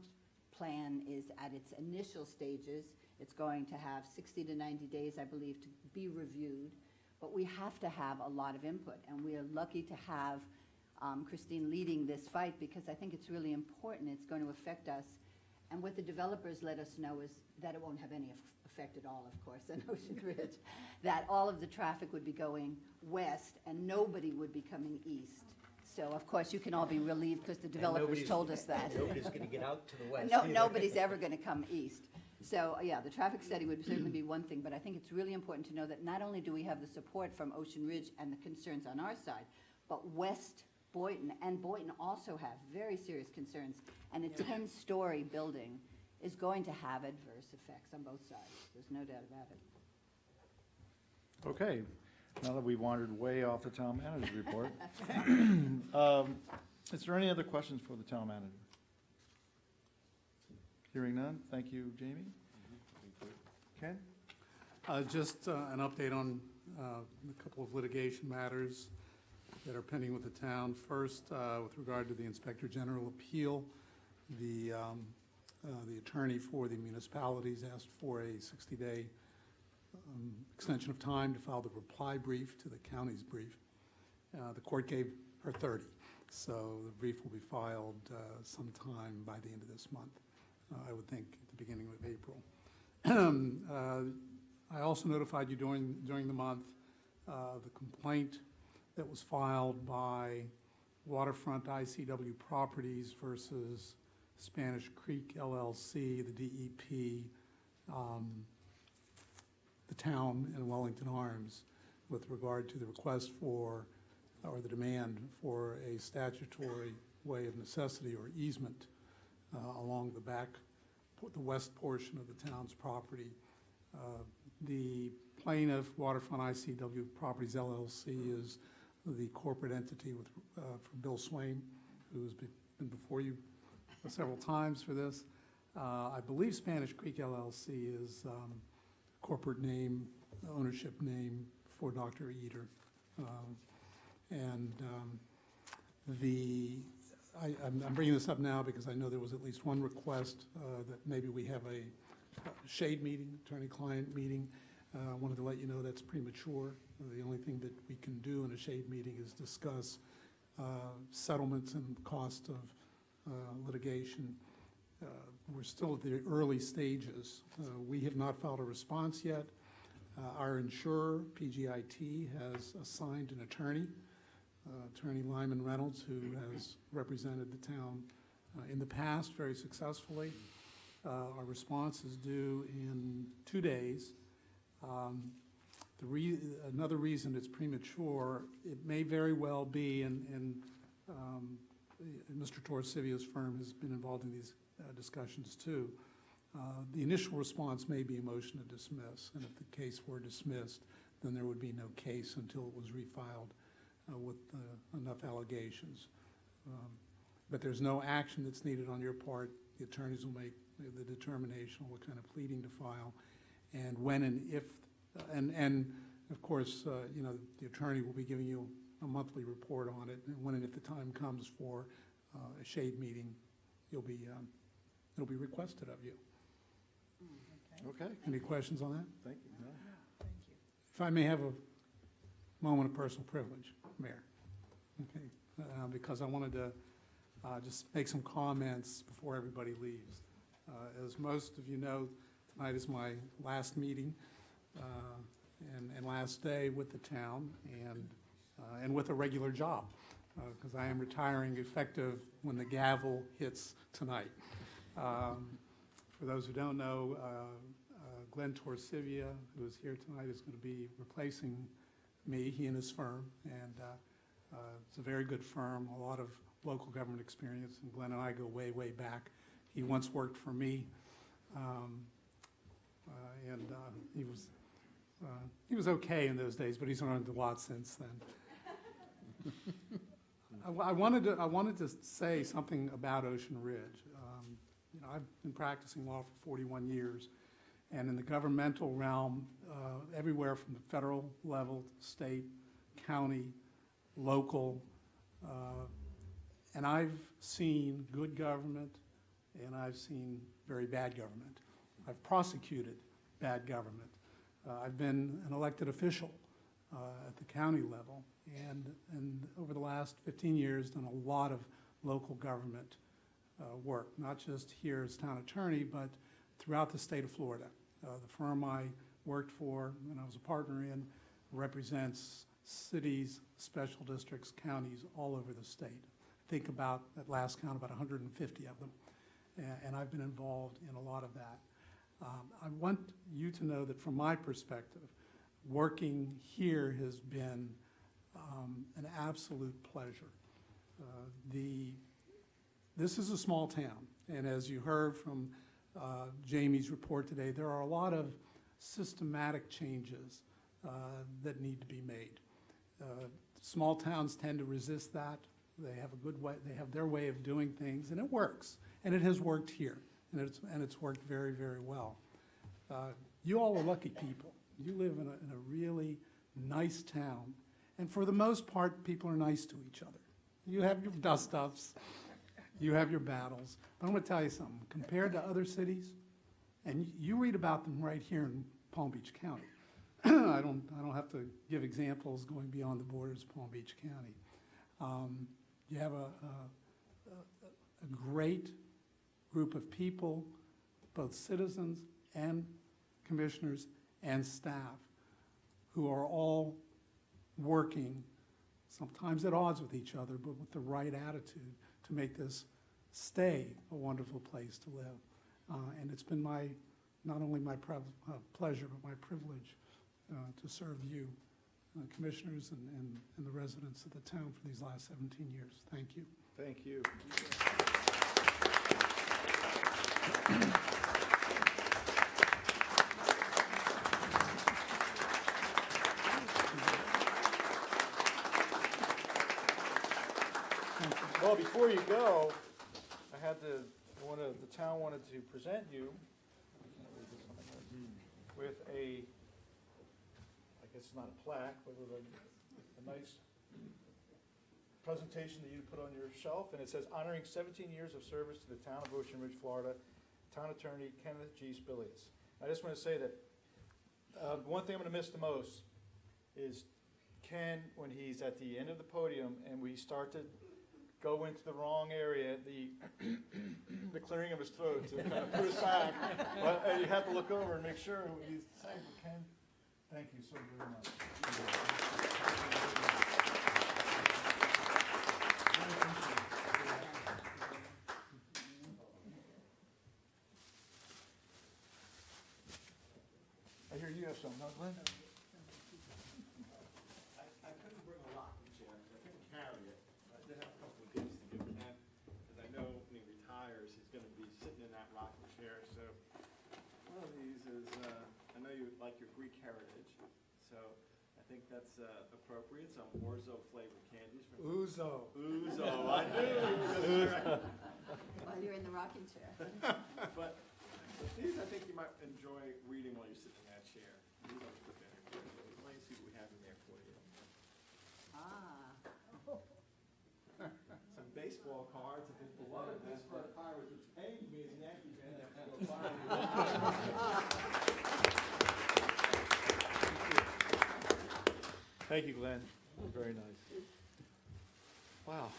S3: plan is at its initial stages. It's going to have 60 to 90 days, I believe, to be reviewed. But we have to have a lot of input, and we are lucky to have Christine leading this fight, because I think it's really important. It's going to affect us. And what the developers let us know is that it won't have any effect at all, of course, on Ocean Ridge, that all of the traffic would be going west and nobody would be coming east. So, of course, you can all be relieved because the developers told us that.
S8: Nobody's going to get out to the west.
S3: Nobody's ever going to come east. So, yeah, the traffic study would certainly be one thing, but I think it's really important to know that not only do we have the support from Ocean Ridge and the concerns on our side, but West Boynton and Boynton also have very serious concerns, and a 10-story building is going to have adverse effects on both sides. There's no doubt about it.
S1: Okay, now that we've wandered way off the town manager's report, is there any other questions for the town manager? Hearing none, thank you, Jamie. Ken?
S13: Just an update on a couple of litigation matters that are pending with the town. First, with regard to the Inspector General appeal, the attorney for the municipalities asked for a 60-day extension of time to file the reply brief to the county's brief. The court gave her 30, so the brief will be filed sometime by the end of this month, I would think at the beginning of April. I also notified you during the month the complaint that was filed by Waterfront ICW Properties versus Spanish Creek LLC, the DEP, the town, and Wellington Arms with regard to the request for, or the demand for, a statutory way of necessity or easement along the west portion of the town's property. The plaintiff, Waterfront ICW Properties LLC, is the corporate entity for Bill Swain, who's been before you several times for this. I believe Spanish Creek LLC is corporate name, ownership name for Dr. Eater. I'm bringing this up now because I know there was at least one request that maybe we have a shade meeting, attorney-client meeting. I wanted to let you know that's premature. The only thing that we can do in a shade meeting is discuss settlements and cost of litigation. We're still at the early stages. We have not filed a response yet. Our insurer, PGIT, has assigned an attorney, Attorney Lyman Reynolds, who has represented the town in the past very successfully. Our response is due in 2 days. Another reason it's premature, it may very well be, and Mr. Torsivia's firm has been involved in these discussions too. The initial response may be a motion to dismiss, and if the case were dismissed, then there would be no case until it was refiled with enough allegations. But there's no action that's needed on your part. The attorneys will make the determination on what kind of pleading to file, and when and if And of course, you know, the attorney will be giving you a monthly report on it, and when and if the time comes for a shade meeting, it'll be requested of you.
S1: Okay,
S13: Any questions on that?
S1: thank you. No?
S13: If I may have a moment of personal privilege, Mayor, okay, because I wanted to just make some comments before everybody leaves. As most of you know, tonight is my last meeting and last day with the town and with a regular job, because I am retiring effective when the gavel hits tonight. For those who don't know, Glenn Torsivia, who is here tonight, is going to be replacing me, he and his firm, and it's a very good firm, a lot of local government experience, and Glenn and I go way, way back. He once worked for me, and he was okay in those days, but he's learned a lot since then. I wanted to say something about Ocean Ridge. You know, I've been practicing law for 41 years, and in the governmental realm, everywhere from the federal level, state, county, local, and I've seen good government, and I've seen very bad government. I've prosecuted bad government. I've been an elected official at the county level, and over the last 15 years, done a lot of local government work, not just here as town attorney, but throughout the state of Florida. The firm I worked for and I was a partner in represents cities, special districts, counties all over the state. Think about, at last count, about 150 of them. And I've been involved in a lot of that. I want you to know that from my perspective, working here has been an absolute pleasure. This is a small town, and as you heard from Jamie's report today, there are a lot of systematic changes that need to be made. Small towns tend to resist that. They have a good way, they have their way of doing things, and it works. And it has worked here, and it's worked very, very well. You all are lucky people. You live in a really nice town, and for the most part, people are nice to each other. You have your dust-ups, you have your battles, but I'm going to tell you something. Compared to other cities, and you read about them right here in Palm Beach County. I don't have to give examples going beyond the borders of Palm Beach County. You have a great group of people, both citizens and commissioners and staff, who are all working, sometimes at odds with each other, but with the right attitude to make this stay a wonderful place to live. And it's been not only my pleasure, but my privilege to serve you, commissioners and the residents of the town for these last 17 years. Thank you.
S1: Thank you. Well, before you go, the town wanted to present you with I guess it's not a plaque, but with a nice presentation that you put on your shelf, and it says, honoring 17 years of service to the town of Ocean Ridge, Florida, Town Attorney Kenneth G. Spilius. I just want to say that one thing I'm going to miss the most is Ken, when he's at the end of the podium and we start to go into the wrong area, the clearing of his throat to kind of put us back. But you have to look over and make sure he's saying, Ken, thank you so very much. I hear you have something, huh, Glenn?
S11: I couldn't bring a rocking chair, because I couldn't carry it. I did have a couple of gifts to give Ken, because I know when he retires, he's going to be sitting in that rocking chair. So one of these is, I know you like your Greek heritage, so I think that's appropriate. Some orzo flavored candies.
S13: Ouzo.
S11: Ouzo, I knew.
S3: While you're in the rocking chair.
S11: But these, I think you might enjoy reading while you're sitting in that chair. These are the best.
S7: One of Pittsburgh Pirates is paying me as Yankee fan to go fire.
S1: Thank you, Glenn. Very nice. Wow.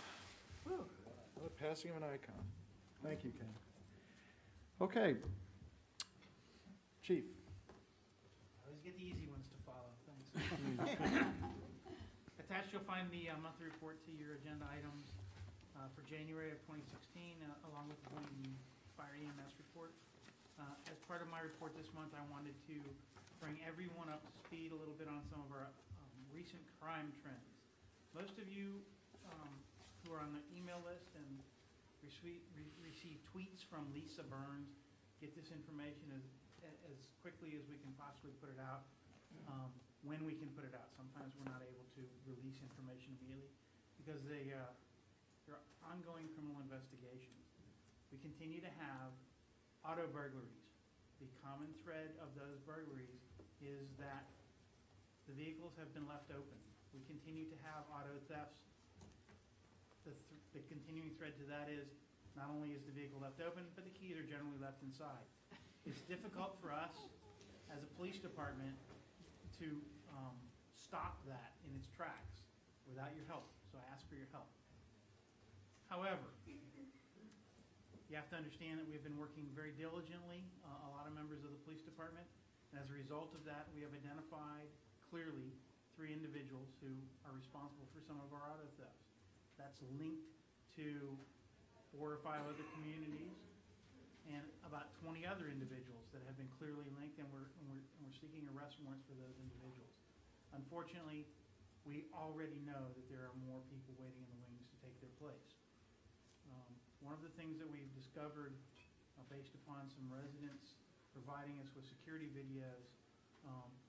S1: What a passing of an icon. Thank you, Ken. Okay. Chief.
S6: Always get the easy ones to follow, thanks. Attached, you'll find the monthly report to your agenda items for January of 2016, along with the fire EMS report. As part of my report this month, I wanted to bring everyone up to speed a little bit on some of our recent crime trends. Most of you who are on the email list and receive tweets from Lisa Burns get this information as quickly as we can possibly put it out, when we can put it out. Sometimes we're not able to release information immediately because they're ongoing criminal investigations. We continue to have auto burglaries. The common thread of those burglaries is that the vehicles have been left open. We continue to have auto thefts. The continuing thread to that is not only is the vehicle left open, but the keys are generally left inside. It's difficult for us as a police department to stop that in its tracks without your help, so I ask for your help. However, you have to understand that we've been working very diligently, a lot of members of the police department, and as a result of that, we have identified clearly 3 individuals who are responsible for some of our auto thefts. That's linked to 4 or 5 other communities and about 20 other individuals that have been clearly linked, and we're seeking arrest warrants for those individuals. Unfortunately, we already know that there are more people waiting in the wings to take their place. One of the things that we've discovered, based upon some residents providing us with security videos,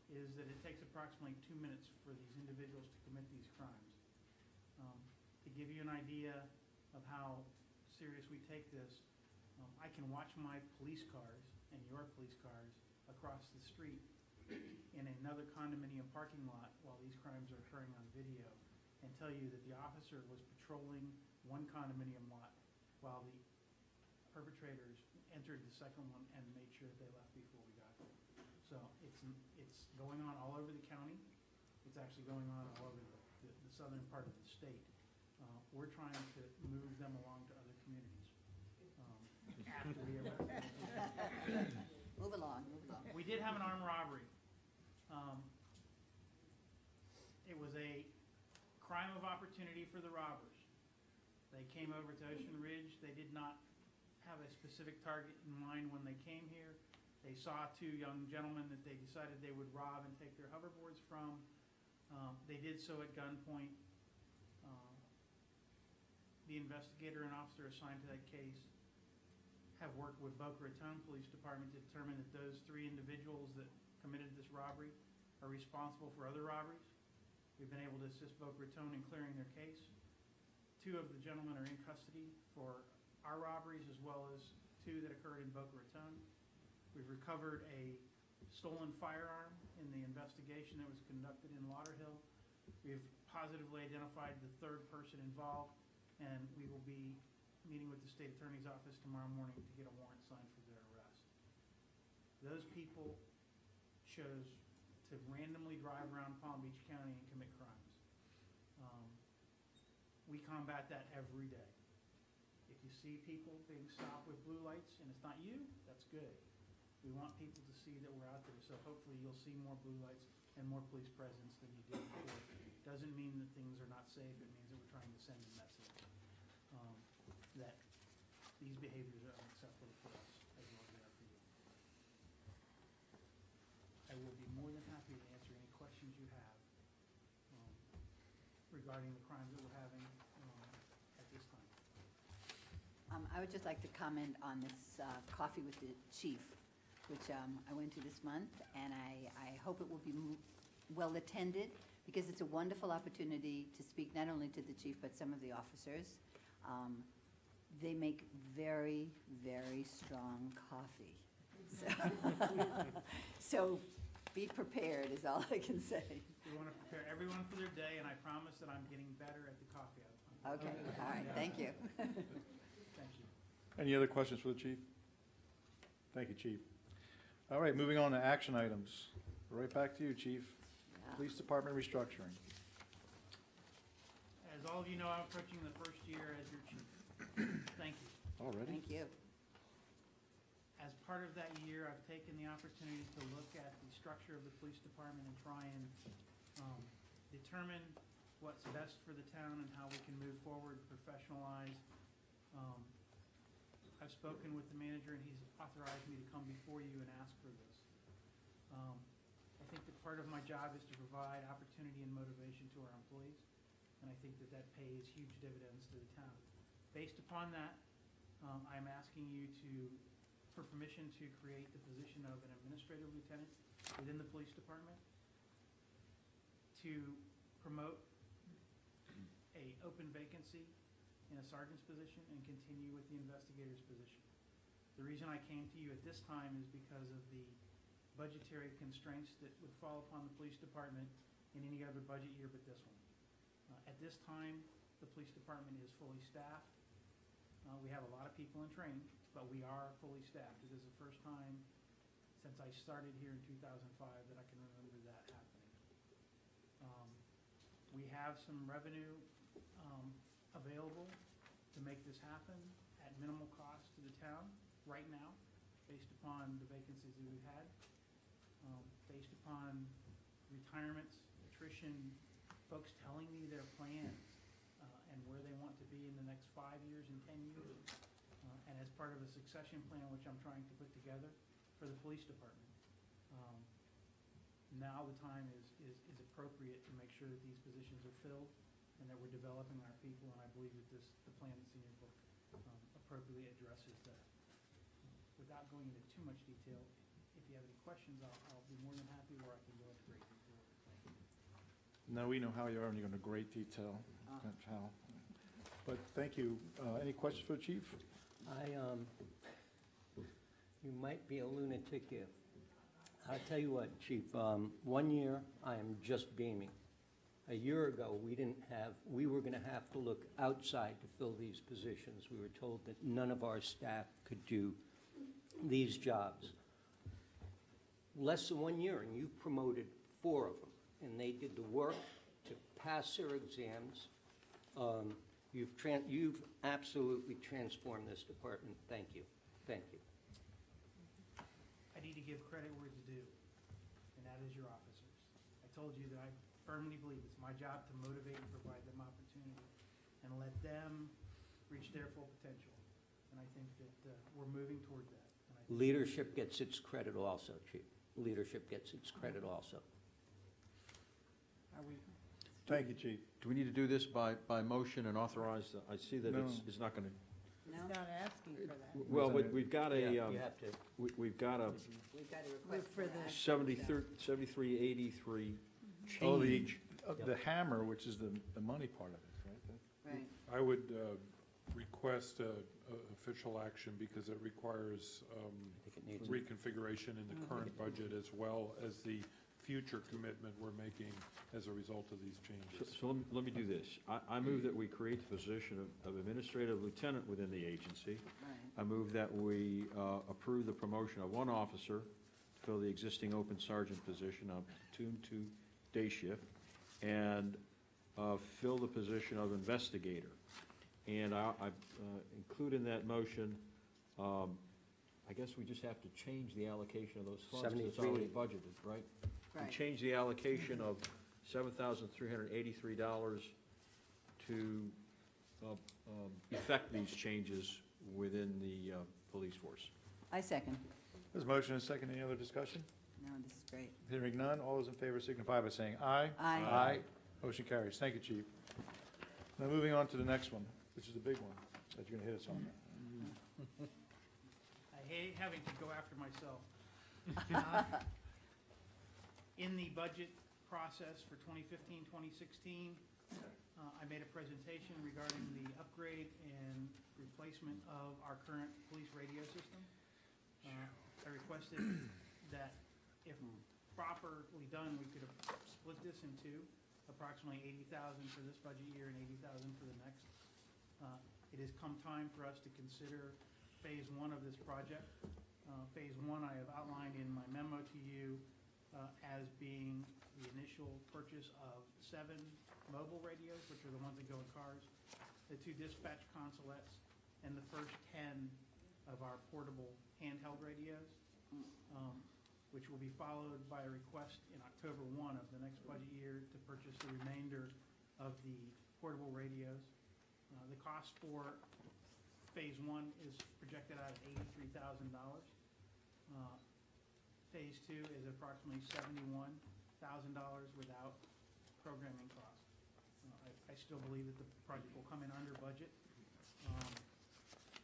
S6: is that it takes approximately 2 minutes for these individuals to commit these crimes. To give you an idea of how serious we take this, I can watch my police cars and your police cars across the street in another condominium parking lot while these crimes are occurring on video and tell you that the officer was patrolling one condominium lot while the perpetrators entered the second one and made sure that they left before we got there. So it's going on all over the county. It's actually going on all over the southern part of the state. We're trying to move them along to other communities. After we arrest them.
S3: Move along, move along.
S6: We did have an armed robbery. It was a crime of opportunity for the robbers. They came over to Ocean Ridge. They did not have a specific target in mind when they came here. They saw 2 young gentlemen that they decided they would rob and take their hoverboards from. They did so at gunpoint. The investigator and officer assigned to that case have worked with Boca Raton Police Department to determine that those 3 individuals that committed this robbery are responsible for other robberies. We've been able to assist Boca Raton in clearing their case. 2 of the gentlemen are in custody for our robberies as well as 2 that occurred in Boca Raton. We've recovered a stolen firearm in the investigation that was conducted in Lauderhill. We've positively identified the 3rd person involved, and we will be meeting with the state attorney's office tomorrow morning to get a warrant signed for their arrest. Those people chose to randomly drive around Palm Beach County and commit crimes. We combat that every day. If you see people being stopped with blue lights and it's not you, that's good. We want people to see that we're out there, so hopefully you'll see more blue lights and more police presence than you did before. Doesn't mean that things are not safe, it means that we're trying to send a message that these behaviors are unacceptable for us as well as they are for you. I will be more than happy to answer any questions you have regarding the crimes that we're having at this time.
S3: I would just like to comment on this Coffee with the Chief, which I went to this month, and I hope it will be well attended, because it's a wonderful opportunity to speak not only to the chief, but some of the officers. They make very, very strong coffee. So be prepared is all I can say.
S6: We want to prepare everyone for their day, and I promise that I'm getting better at the coffee.
S3: Okay, all right, thank you.
S6: Thank you.
S1: Any other questions for the chief? Thank you, chief. All right, moving on to action items. Right back to you, chief. Police Department restructuring.
S6: As all of you know, I'm approaching the first year as your chief. Thank you.
S1: Already?
S3: Thank you.
S6: As part of that year, I've taken the opportunity to look at the structure of the police department and try and determine what's best for the town and how we can move forward, professionalize. I've spoken with the manager, and he's authorized me to come before you and ask for this. I think that part of my job is to provide opportunity and motivation to our employees, and I think that that pays huge dividends to the town. Based upon that, I'm asking you for permission to create the position of an administrative lieutenant within the police department, to promote a open vacancy in a sergeant's position and continue with the investigator's position. The reason I came to you at this time is because of the budgetary constraints that would fall upon the police department in any other budget year but this one. At this time, the police department is fully staffed. We have a lot of people in training, but we are fully staffed. It is the first time since I started here in 2005 that I can remember that happening. We have some revenue available to make this happen at minimal cost to the town right now, based upon the vacancies that we've had, based upon retirements, attrition, folks telling me their plans and where they want to be in the next 5 years and 10 years, and as part of a succession plan which I'm trying to put together for the police department. Now the time is appropriate to make sure that these positions are filled and that we're developing our people, and I believe that the plan that's in your book appropriately addresses that. Without going into too much detail, if you have any questions, I'll be more than happy, or I can go into great detail.
S1: No, we know how you are, and you're going to great detail. That's how. But thank you. Any questions for the chief?
S8: You might be a lunatic here. I'll tell you what, Chief, 1 year, I am just beaming. A year ago, we were going to have to look outside to fill these positions. We were told that none of our staff could do these jobs. Less than 1 year, and you promoted 4 of them, and they did the work to pass their exams. You've absolutely transformed this department. Thank you. Thank you.
S6: I need to give credit where it's due, and that is your officers. I told you that I firmly believe it's my job to motivate and provide them opportunity and let them reach their full potential. And I think that we're moving toward that.
S8: Leadership gets its credit also, Chief. Leadership gets its credit also.
S1: Thank you, chief.
S4: Do we need to do this by motion and authorize? I see that it's not going to.
S3: No?
S9: Not asking for that.
S4: Well, we've got a,
S8: Yeah, you have to.
S4: we've got a
S3: We've got a request
S9: For
S3: for
S9: the-
S3: that.
S4: 7383
S1: Oh,
S4: change.
S1: the hammer, which is the money part of it, right?
S3: Right.
S17: I would request official action because it requires
S8: think it needs-
S17: reconfiguration in the current budget as well as the future commitment we're making as a result of these changes.
S4: So let me do this. I move that we create the position of administrative lieutenant within the agency.
S3: Right.
S4: I move that we approve the promotion of 1 officer to fill the existing open sergeant position of platoon 2 day shift, and fill the position of investigator. And I include in that motion, I guess we just have to change the allocation of those funds, 'cause it's already budgeted, right? We
S3: Right.
S4: change the allocation of $7,383 to effect these changes within the police force.
S3: I second.
S1: There's a motion and a second. Any other discussion?
S3: No, this is great.
S1: Hearing none, all those in favor signify by saying aye.
S3: Aye.
S1: Aye. Motion carries. Thank you, chief. Now moving on to the next one, which is the big one that you're going to hit us on.
S6: I hate having to go after myself. In the budget process for 2015-2016, I made a presentation regarding the upgrade and replacement of our current police radio system. I requested that if properly done, we could have split this in two, approximately $80,000 for this budget year and $80,000 for the next. It has come time for us to consider Phase 1 of this project. Phase 1 I have outlined in my memo to you as being the initial purchase of 7 mobile radios, which are the ones that go in cars, the 2 dispatch consolettes, and the first 10 of our portable handheld radios, which will be followed by a request in October 1 of the next budget year to purchase the remainder of the portable radios. The cost for Phase 1 is projected out at $83,000. Phase 2 is approximately $71,000 without programming costs. I still believe that the project will come in under budget.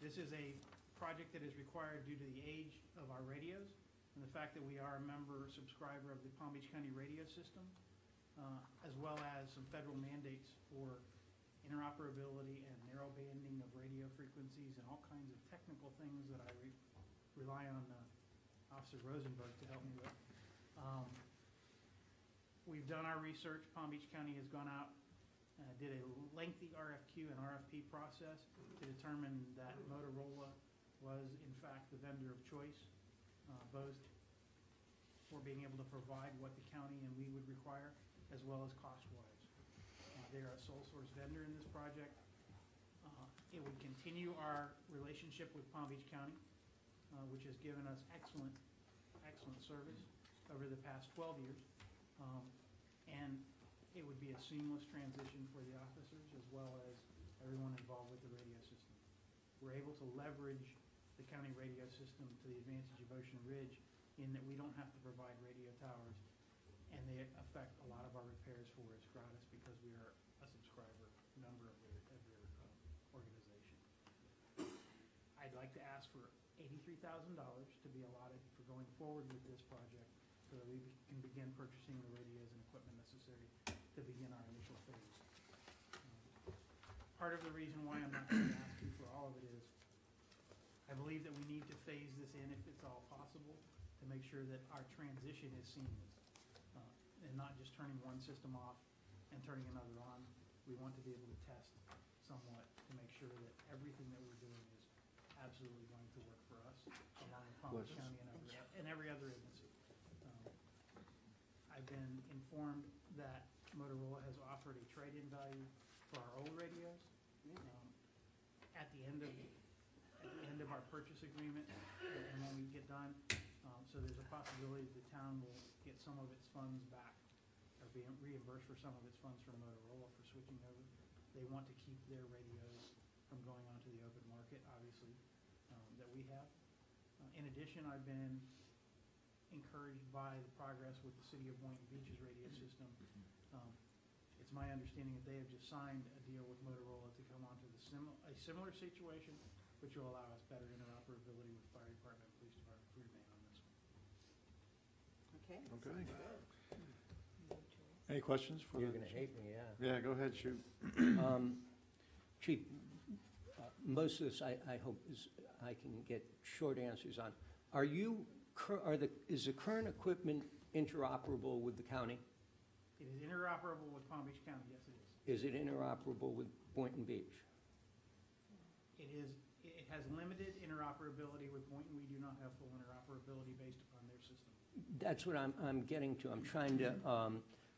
S6: This is a project that is required due to the age of our radios and the fact that we are a member subscriber of the Palm Beach County radio system, as well as some federal mandates for interoperability and narrow banding of radio frequencies and all kinds of technical things that I rely on Officer Rosenberg to help me with. We've done our research. Palm Beach County has gone out, did a lengthy RFQ and RFP process to determine that Motorola was in fact the vendor of choice, both for being able to provide what the county and we would require, as well as cost-wise. They are a sole source vendor in this project. It would continue our relationship with Palm Beach County, which has given us excellent service over the past 12 years. And it would be a seamless transition for the officers as well as everyone involved with the radio system. We're able to leverage the county radio system to the advantage of Ocean Ridge in that we don't have to provide radio towers, and they affect a lot of our repairs for us gratis because we are a subscriber member of their organization. I'd like to ask for $83,000 to be allotted for going forward with this project so that we can begin purchasing the radios and equipment necessary to begin our initial phase. Part of the reason why I'm not going to ask you for all of it is I believe that we need to phase this in if it's all possible to make sure that our transition is seamless and not just turning one system off and turning another on. We want to be able to test somewhat to make sure that everything that we're doing is absolutely going to work for us along with Palm Beach County and every other agency. I've been informed that Motorola has offered a trade-in value for our old radios. At the end of our purchase agreement, and when we get done, so there's a possibility that the town will get some of its funds back, or be reimbursed for some of its funds from Motorola for switching over. They want to keep their radios from going onto the open market, obviously, that we have. In addition, I've been encouraged by the progress with the City of Boynton Beach's radio system. It's my understanding that they have just signed a deal with Motorola to come onto a similar situation, which will allow us better interoperability with fire department, police department, food man on this one.
S3: Okay.
S1: Okay. Any questions for?
S8: You're going to hate me, yeah.
S1: Yeah, go ahead, shoot.
S8: Chief, most of this I hope I can get short answers on. Is the current equipment interoperable with the county?
S6: It is interoperable with Palm Beach County, yes it is.
S8: Is it interoperable with Boynton Beach?
S6: It has limited interoperability with Boynton. We do not have full interoperability based upon their system.
S8: That's what I'm getting to. I'm trying to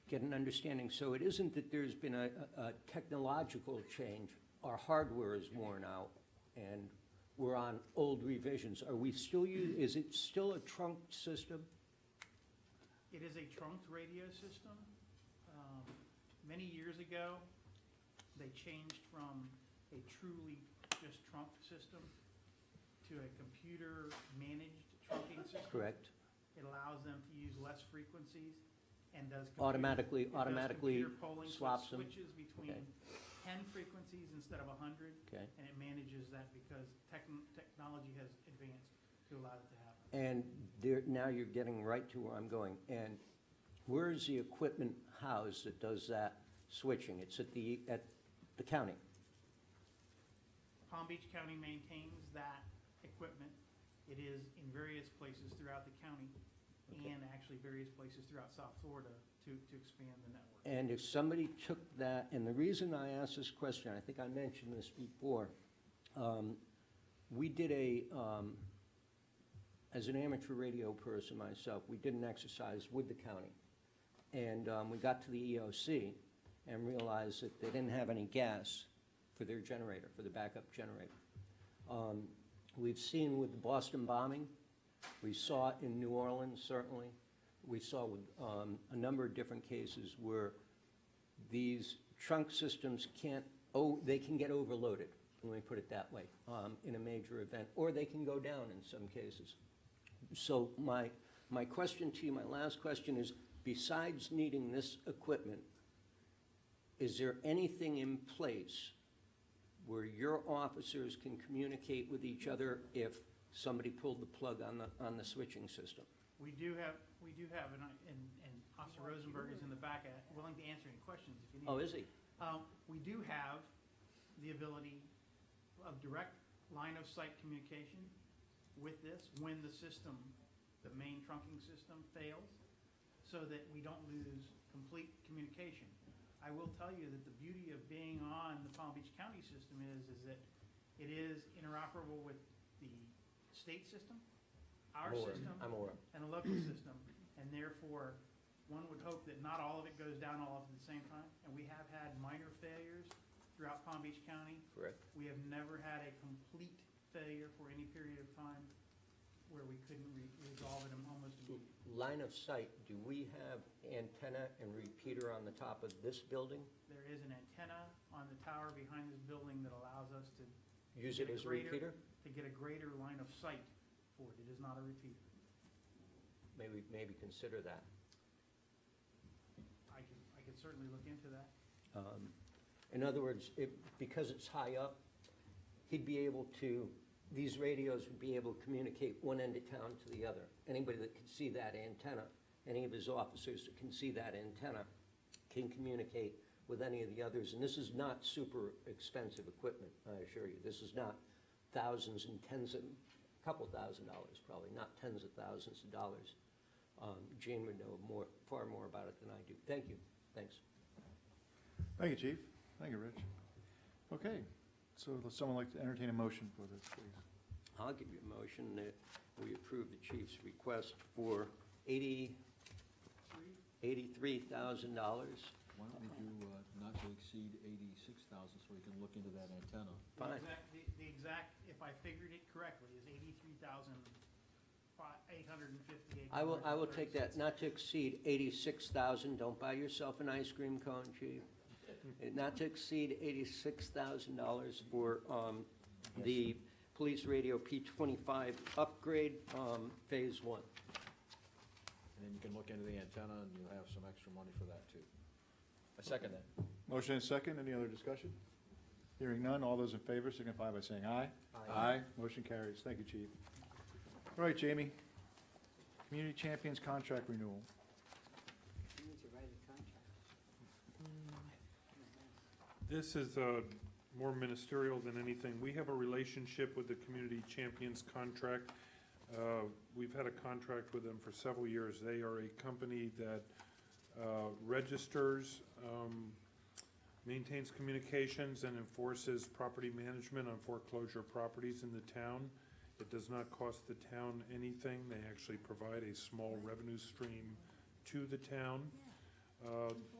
S8: get an understanding. So it isn't that there's been a technological change. Our hardware is worn out, and we're on old revisions. Are we still is it still a trunked system?
S6: It is a trunked radio system. Many years ago, they changed from a truly just trunked system to a computer-managed trunking system.
S8: Correct.
S6: It allows them to use less frequencies and does
S8: Automatically
S6: computer polling, so it
S8: swaps them?
S6: switches between 10 frequencies instead of 100.
S8: Okay.
S6: And it manages that because technology has advanced to allow it to happen.
S8: And now you're getting right to where I'm going. And where is the equipment housed that does that switching? It's at the county.
S6: Palm Beach County maintains that equipment. It is in various places throughout the county and actually various places throughout South Florida to expand the network.
S8: And if somebody took that, and the reason I asked this question, I think I mentioned this before, we did as an amateur radio person myself, we did an exercise with the county. And we got to the EOC and realized that they didn't have any gas for their generator, for the backup generator. We've seen with the Boston bombing, we saw it in New Orleans, certainly. We saw with a number of different cases where these trunk systems they can get overloaded, let me put it that way, in a major event, or they can go down in some cases. So my question to you, my last question is, besides needing this equipment, is there anything in place where your officers can communicate with each other if somebody pulled the plug on the switching system?
S6: We do have, and Officer Rosenberg is in the back, willing to answer any questions if you need.
S8: Oh, is he?
S6: We do have the ability of direct line of sight communication with this when the system, the main trunking system fails, so that we don't lose complete communication. I will tell you that the beauty of being on the Palm Beach County system is that it is interoperable with the state system, our system, and the local system, and therefore, one would hope that not all of it goes down all at the same time. And we have had minor failures throughout Palm Beach County.
S8: Correct.
S6: We have never had a complete failure for any period of time where we couldn't resolve it almost immediately.
S8: Line of sight, do we have antenna and repeater on the top of this building?
S6: There is an antenna on the tower behind this building that allows us to
S8: Use it as a repeater?
S6: To get a greater line of sight for it. It is not a repeater.
S8: Maybe consider that.
S6: I could certainly look into that.
S8: In other words, because it's high up, he'd be able to, these radios would be able to communicate one end of town to the other. Anybody that can see that antenna, any of his officers that can see that antenna can communicate with any of the others. And this is not super expensive equipment, I assure you. This is not thousands and tens of, a couple $1,000 probably, not tens of thousands of dollars. Jane would know far more about it than I do. Thank you. Thanks.
S1: Thank you, Chief. Thank you, Rich. Okay, so would someone like to entertain a motion for this, please?
S8: I'll give you a motion that we approve the chief's request for $83,000.
S4: Why don't we do not to exceed 86,000 so we can look into that antenna?
S8: Fine.
S6: The exact, if I figured it correctly, is $83,858.
S8: I will take that, not to exceed 86,000. Don't buy yourself an ice cream cone, chief. Not to exceed $86,000 for the police radio P25 upgrade, phase 1.
S4: And then you can look into the antenna and you'll have some extra money for that too. I second that.
S1: Motion and second. Any other discussion? Hearing none. All those in favor signify by saying aye.
S8: Aye.
S1: Motion carries. Thank you, Chief. All right, Jamie. Community Champions contract renewal.
S3: You need to write a contract.
S17: This is more ministerial than anything. We have a relationship with the Community Champions contract. We've had a contract with them for several years. They are a company that registers, maintains communications, and enforces property management on foreclosure properties in the town. It does not cost the town anything. They actually provide a small revenue stream to the town.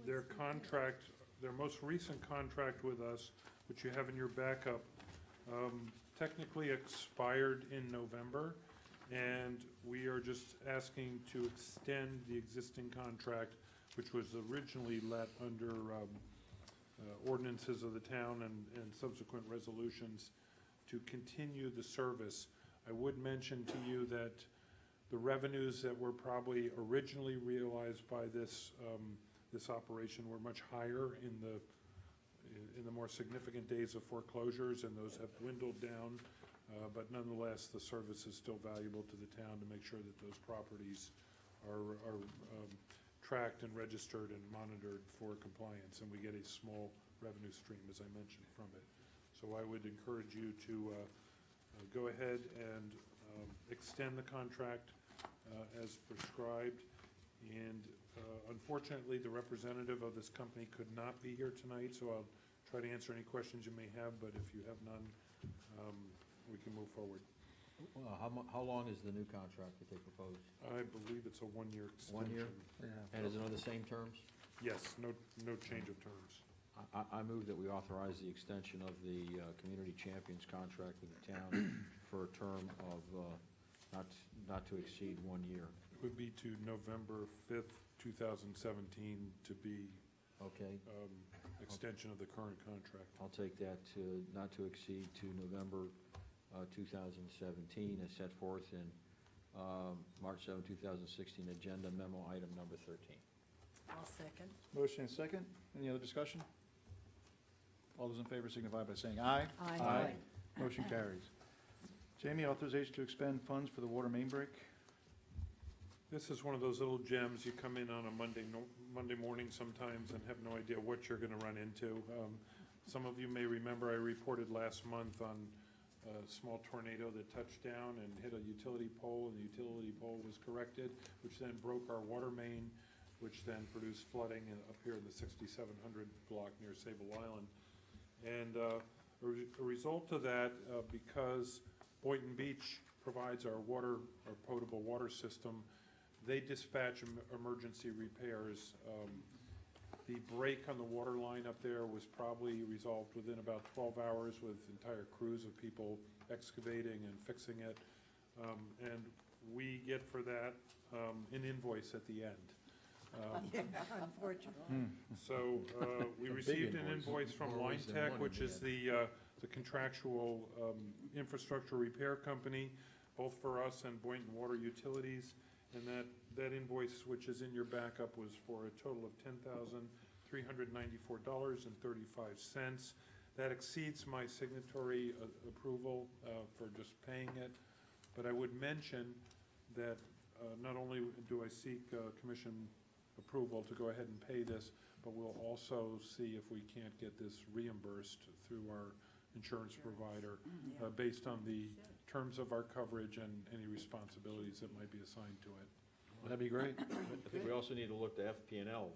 S17: Their contract, their most recent contract with us, which you have in your backup, technically expired in November, and we are just asking to extend the existing contract, which was originally let under ordinances of the town and subsequent resolutions, to continue the service. I would mention to you that the revenues that were probably originally realized by this this operation were much higher in the more significant days of foreclosures, and those have dwindled down. But nonetheless, the service is still valuable to the town to make sure that those properties are tracked and registered and monitored for compliance, and we get a small revenue stream, as I mentioned, from it. So I would encourage you to go ahead and extend the contract as prescribed. And unfortunately, the representative of this company could not be here tonight, so I'll try to answer any questions you may have, but if you have none, we can move forward.
S4: How long is the new contract that they proposed?
S17: I believe it's a one-year extension.
S4: 1 year?
S1: Yeah.
S4: And is it on the same terms?
S17: Yes, no change of terms.
S4: I move that we authorize the extension of the Community Champions contract with the town for a term of not to exceed 1 year.
S17: It would be to November 5th, 2017 to be
S4: Okay?
S17: extension of the current contract.
S4: I'll take that to not to exceed to November 2017 as set forth in March 7, 2016 agenda memo item number 13.
S3: I'll second.
S1: Motion and second. Any other discussion? All those in favor signify by saying aye.
S3: Aye.
S1: Motion carries. Jamie, authorization to expend funds for the water main break.
S17: This is one of those little gems. You come in on a Monday morning sometimes and have no idea what you're going to run into. Some of you may remember I reported last month on a small tornado that touched down and hit a utility pole, and the utility pole was corrected, which then broke our water main, which then produced flooding up here in the 6700 block near Sable Island. And a result of that, because Boynton Beach provides our potable water system, they dispatch emergency repairs. The break on the water line up there was probably resolved within about 12 hours with entire crews of people excavating and fixing it. And we get for that an invoice at the end.
S3: Unfortunately.
S17: So we received an invoice from
S4: More ways than
S17: Line Tech,
S4: one
S17: which
S4: in
S17: is
S4: the
S17: the contractual infrastructure repair company, both for us and Boynton Water Utilities. And that invoice, which is in your backup, was for a total of $10,394.35. That exceeds my signatory approval for just paying it. But I would mention that not only do I seek commission approval to go ahead and pay this, but we'll also see if we can't get this reimbursed through our insurance provider based on the terms of our coverage and any responsibilities that might be assigned to it.
S1: That'd be great.
S4: I think we also need to look to FP&L,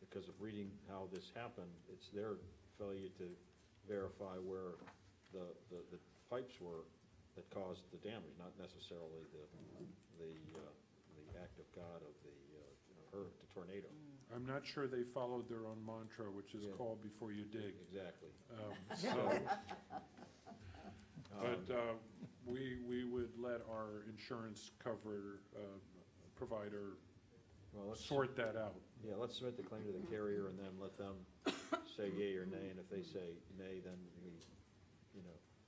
S4: because of reading how this happened, it's their failure to verify where the pipes were that caused the damage, not necessarily the act of God of the tornado.
S17: I'm not sure they followed their own mantra, which is
S4: Yeah.
S17: call before you dig.
S4: Exactly.
S17: But we would let our insurance provider
S4: Well, let's
S17: sort that out.
S4: Yeah, let's submit the claim to the carrier and then let them say yea or nay, and if they say nay, then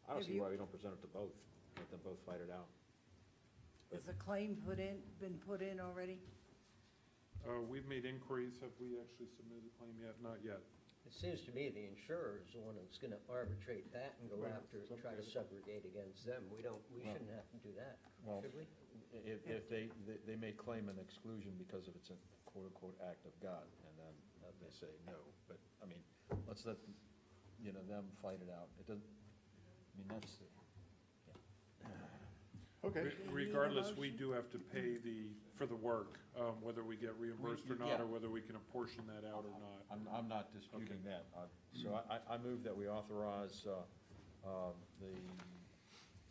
S4: I don't see why we don't present it to both, let them both fight it out.
S3: Is a claim been put in already?
S17: We've made inquiries. Have we actually submitted a claim yet? Not yet.
S8: It seems to me the insurer is the one that's going to arbitrate that and go
S17: Well,
S8: after and try to subrogate against them. We shouldn't have to do that,
S4: Well,
S8: should we?
S4: If they may claim an exclusion because of it's a quote-unquote act of God, and then they say no, but, I mean, let's let, them fight it out. It doesn't, that's,
S1: Okay.
S17: Regardless, we do have to pay for the work, whether we get reimbursed or not,
S4: Yeah.
S17: or whether we can apportion that out or not.
S4: I'm not disputing that. So I move that we authorize the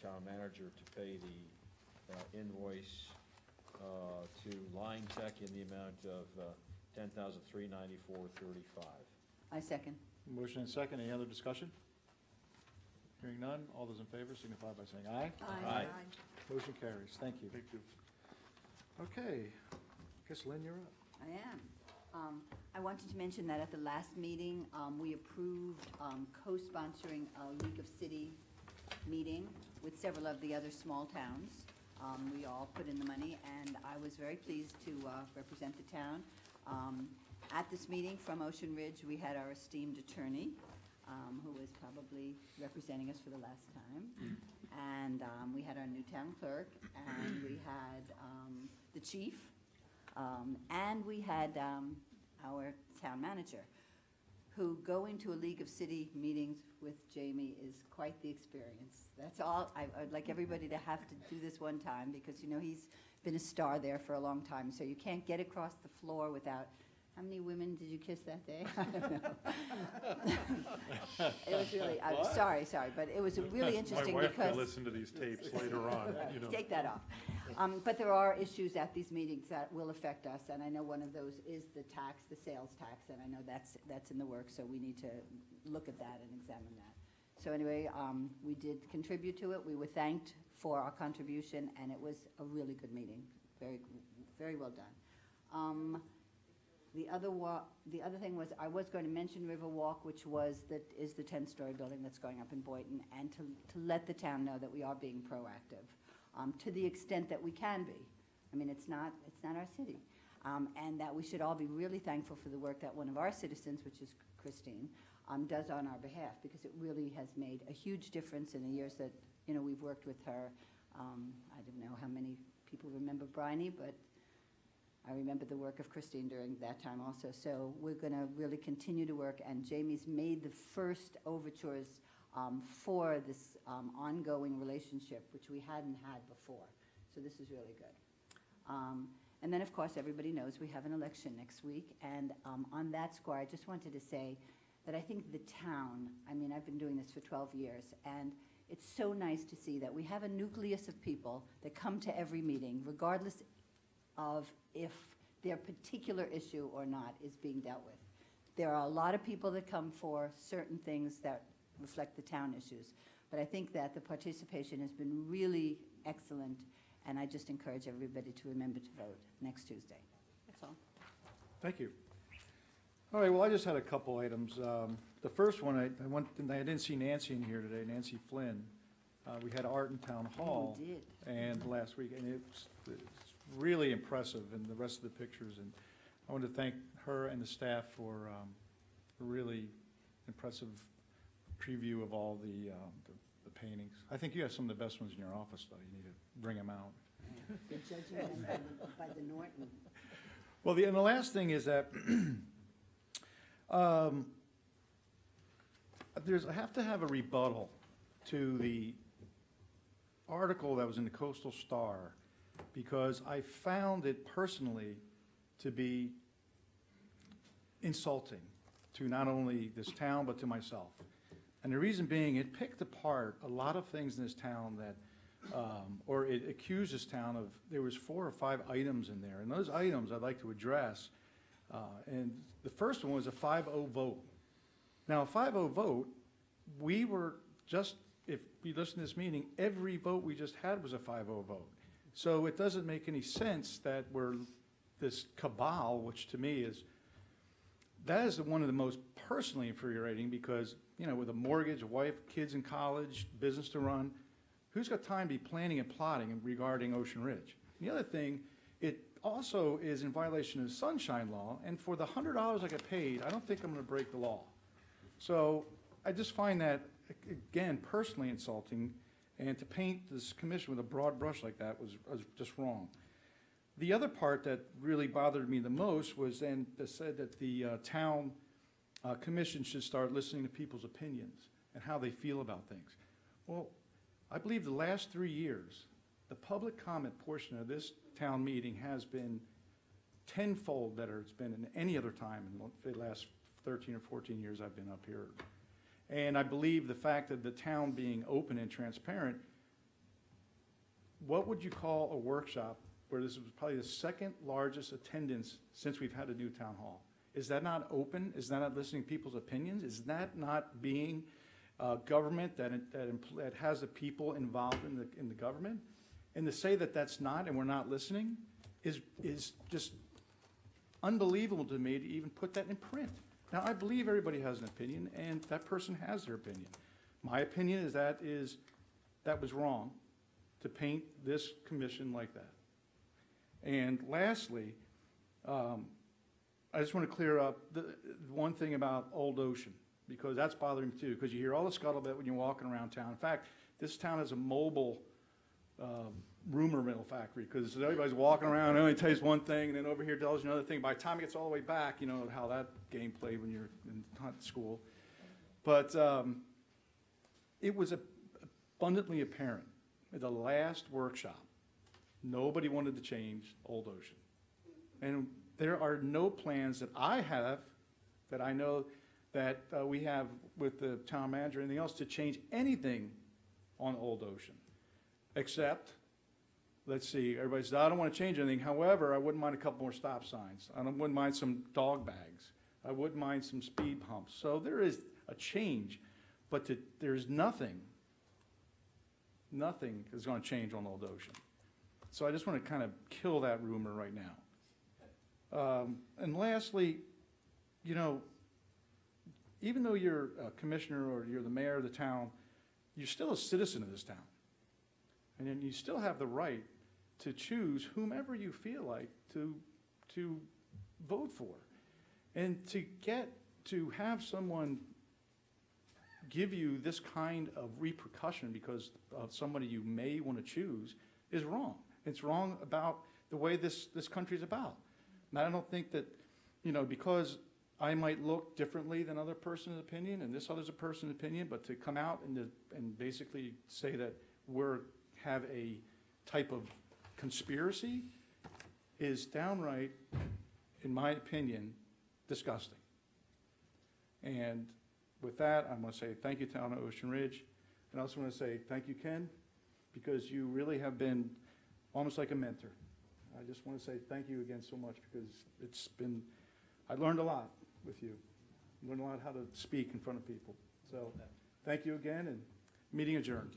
S4: town manager to pay the invoice to Line Tech in the amount of $10,394.35.
S3: I second.
S1: Motion and second. Any other discussion? Hearing none. All those in favor signify by saying aye.
S4: Aye.
S1: Motion carries. Thank you.
S17: Thank you.
S1: Okay. Guess Lynn, you're up.
S3: I am. I wanted to mention that at the last meeting, we approved co-sponsoring a League of City meeting with several of the other small towns. We all put in the money, and I was very pleased to represent the town. At this meeting from Ocean Ridge, we had our esteemed attorney, who was probably representing us for the last time. And we had our new town clerk, and we had the chief, and we had our town manager, who go into a League of City meetings with Jamie is quite the experience. That's all. I'd like everybody to have to do this one time, because, he's been a star there for a long time, so you can't get across the floor without. How many women did you kiss that day? I don't know. It was really, I'm sorry, but it was really interesting
S17: My wife
S3: because.
S17: can listen to these tapes later on, you know.
S3: Take that off. But there are issues at these meetings that will affect us, and I know one of those is the tax, the sales tax, and I know that's in the works, so we need to look at that and examine that. So anyway, we did contribute to it. We were thanked for our contribution, and it was a really good meeting. Very, very well done. The other thing was, I was going to mention Riverwalk, which is the 10-story building that's going up in Boynton, and to let the town know that we are being proactive, to the extent that we can be. I mean, it's not our city. And that we should all be really thankful for the work that one of our citizens, which is Christine, does on our behalf, because it really has made a huge difference in the years that, we've worked with her. I don't know how many people remember Bryony, but I remember the work of Christine during that time also. So we're going to really continue to work, and Jamie's made the first overtures for this ongoing relationship, which we hadn't had before. So this is really good. And then, of course, everybody knows we have an election next week, and on that score, I just wanted to say that I think the town, I've been doing this for 12 years, and it's so nice to see that we have a nucleus of people that come to every meeting, regardless of if their particular issue or not is being dealt with. There are a lot of people that come for certain things that reflect the town issues, but I think that the participation has been really excellent, and I just encourage everybody to remember to vote next Tuesday. That's all.
S1: Thank you. All right, well, I just had a couple items. The first one, I didn't see Nancy in here today, Nancy Flynn. We had art in Town Hall.
S3: We did.
S1: And last week, and it's really impressive, and the rest of the pictures. And I want to thank her and the staff for a really impressive preview of all the paintings. I think you have some of the best ones in your office, though. You need to bring them out.
S3: They're judging them by the Norton.
S1: Well, and the last thing is that I have to have a rebuttal to the article that was in the Coastal Star, because I found it personally to be insulting to not only this town, but to myself. And the reason being, it picked apart a lot of things in this town that, or it accused this town of, there was 4 or 5 items in there. And those items I'd like to address. And the first one was a 5-0 vote. Now, a 5-0 vote, we were just, if you listen to this meeting, every vote we just had was a 5-0 vote. So it doesn't make any sense that we're this cabal, which to me is, that is one of the most personally infuriating, because, with a mortgage, a wife, kids in college, business to run, who's got time to be planning and plotting regarding Ocean Ridge? And the other thing, it also is in violation of the Sunshine Law, and for the $100 I get paid, I don't think I'm going to break the law. So I just find that, again, personally insulting, and to paint this commission with a broad brush like that was just wrong. The other part that really bothered me the most was then that said that the town commission should start listening to people's opinions and how they feel about things. Well, I believe the last 3 years, the public comment portion of this town meeting has been tenfold better it's been in any other time in the last 13 or 14 years I've been up here. And I believe the fact that the town being open and transparent, what would you call a workshop where this was probably the second largest attendance since we've had a new town hall? Is that not open? Is that not listening to people's opinions? Is that not being government that has the people involved in the government? And to say that that's not, and we're not listening, is just unbelievable to me to even put that in print. Now, I believe everybody has an opinion, and that person has their opinion. My opinion is that was wrong to paint this commission like that. And lastly, I just want to clear up the one thing about Old Ocean, because that's bothering me too, because you hear all the scuttlebutt when you're walking around town. In fact, this town has a mobile rumor mill factory, because everybody's walking around, it only tells you one thing, and then over here tells you another thing. By the time it gets all the way back, you know how that game played when you're in school. But it was abundantly apparent at the last workshop, nobody wanted to change Old Ocean. And there are no plans that I have, that I know, that we have with the town manager, anything else, to change anything on Old Ocean. Except, let's see, everybody says, I don't want to change anything. However, I wouldn't mind a couple more stop signs. Wouldn't mind some dog bags. I wouldn't mind some speed humps. So there is a change, but there's nothing is going to change on Old Ocean. So I just want to kind of kill that rumor right now. And lastly, you know, even though you're a commissioner or you're the mayor of the town, you're still a citizen of this town. And then you still have the right to choose whomever you feel like to vote for. And to have someone give you this kind of repercussion because of somebody you may want to choose is wrong. It's wrong about the way this country's about. And I don't think that, you know, because I might look differently than other person's opinion and this other's a person's opinion, but to come out and basically say that have a type of conspiracy is downright, in my opinion, disgusting. And with that, I'm going to say thank you, Town of Ocean Ridge. And I also want to say thank you, Ken, because you really have been almost like a mentor. I just want to say thank you again so much because I learned a lot with you. I learned a lot how to speak in front of people. So thank you again, and meeting adjourned.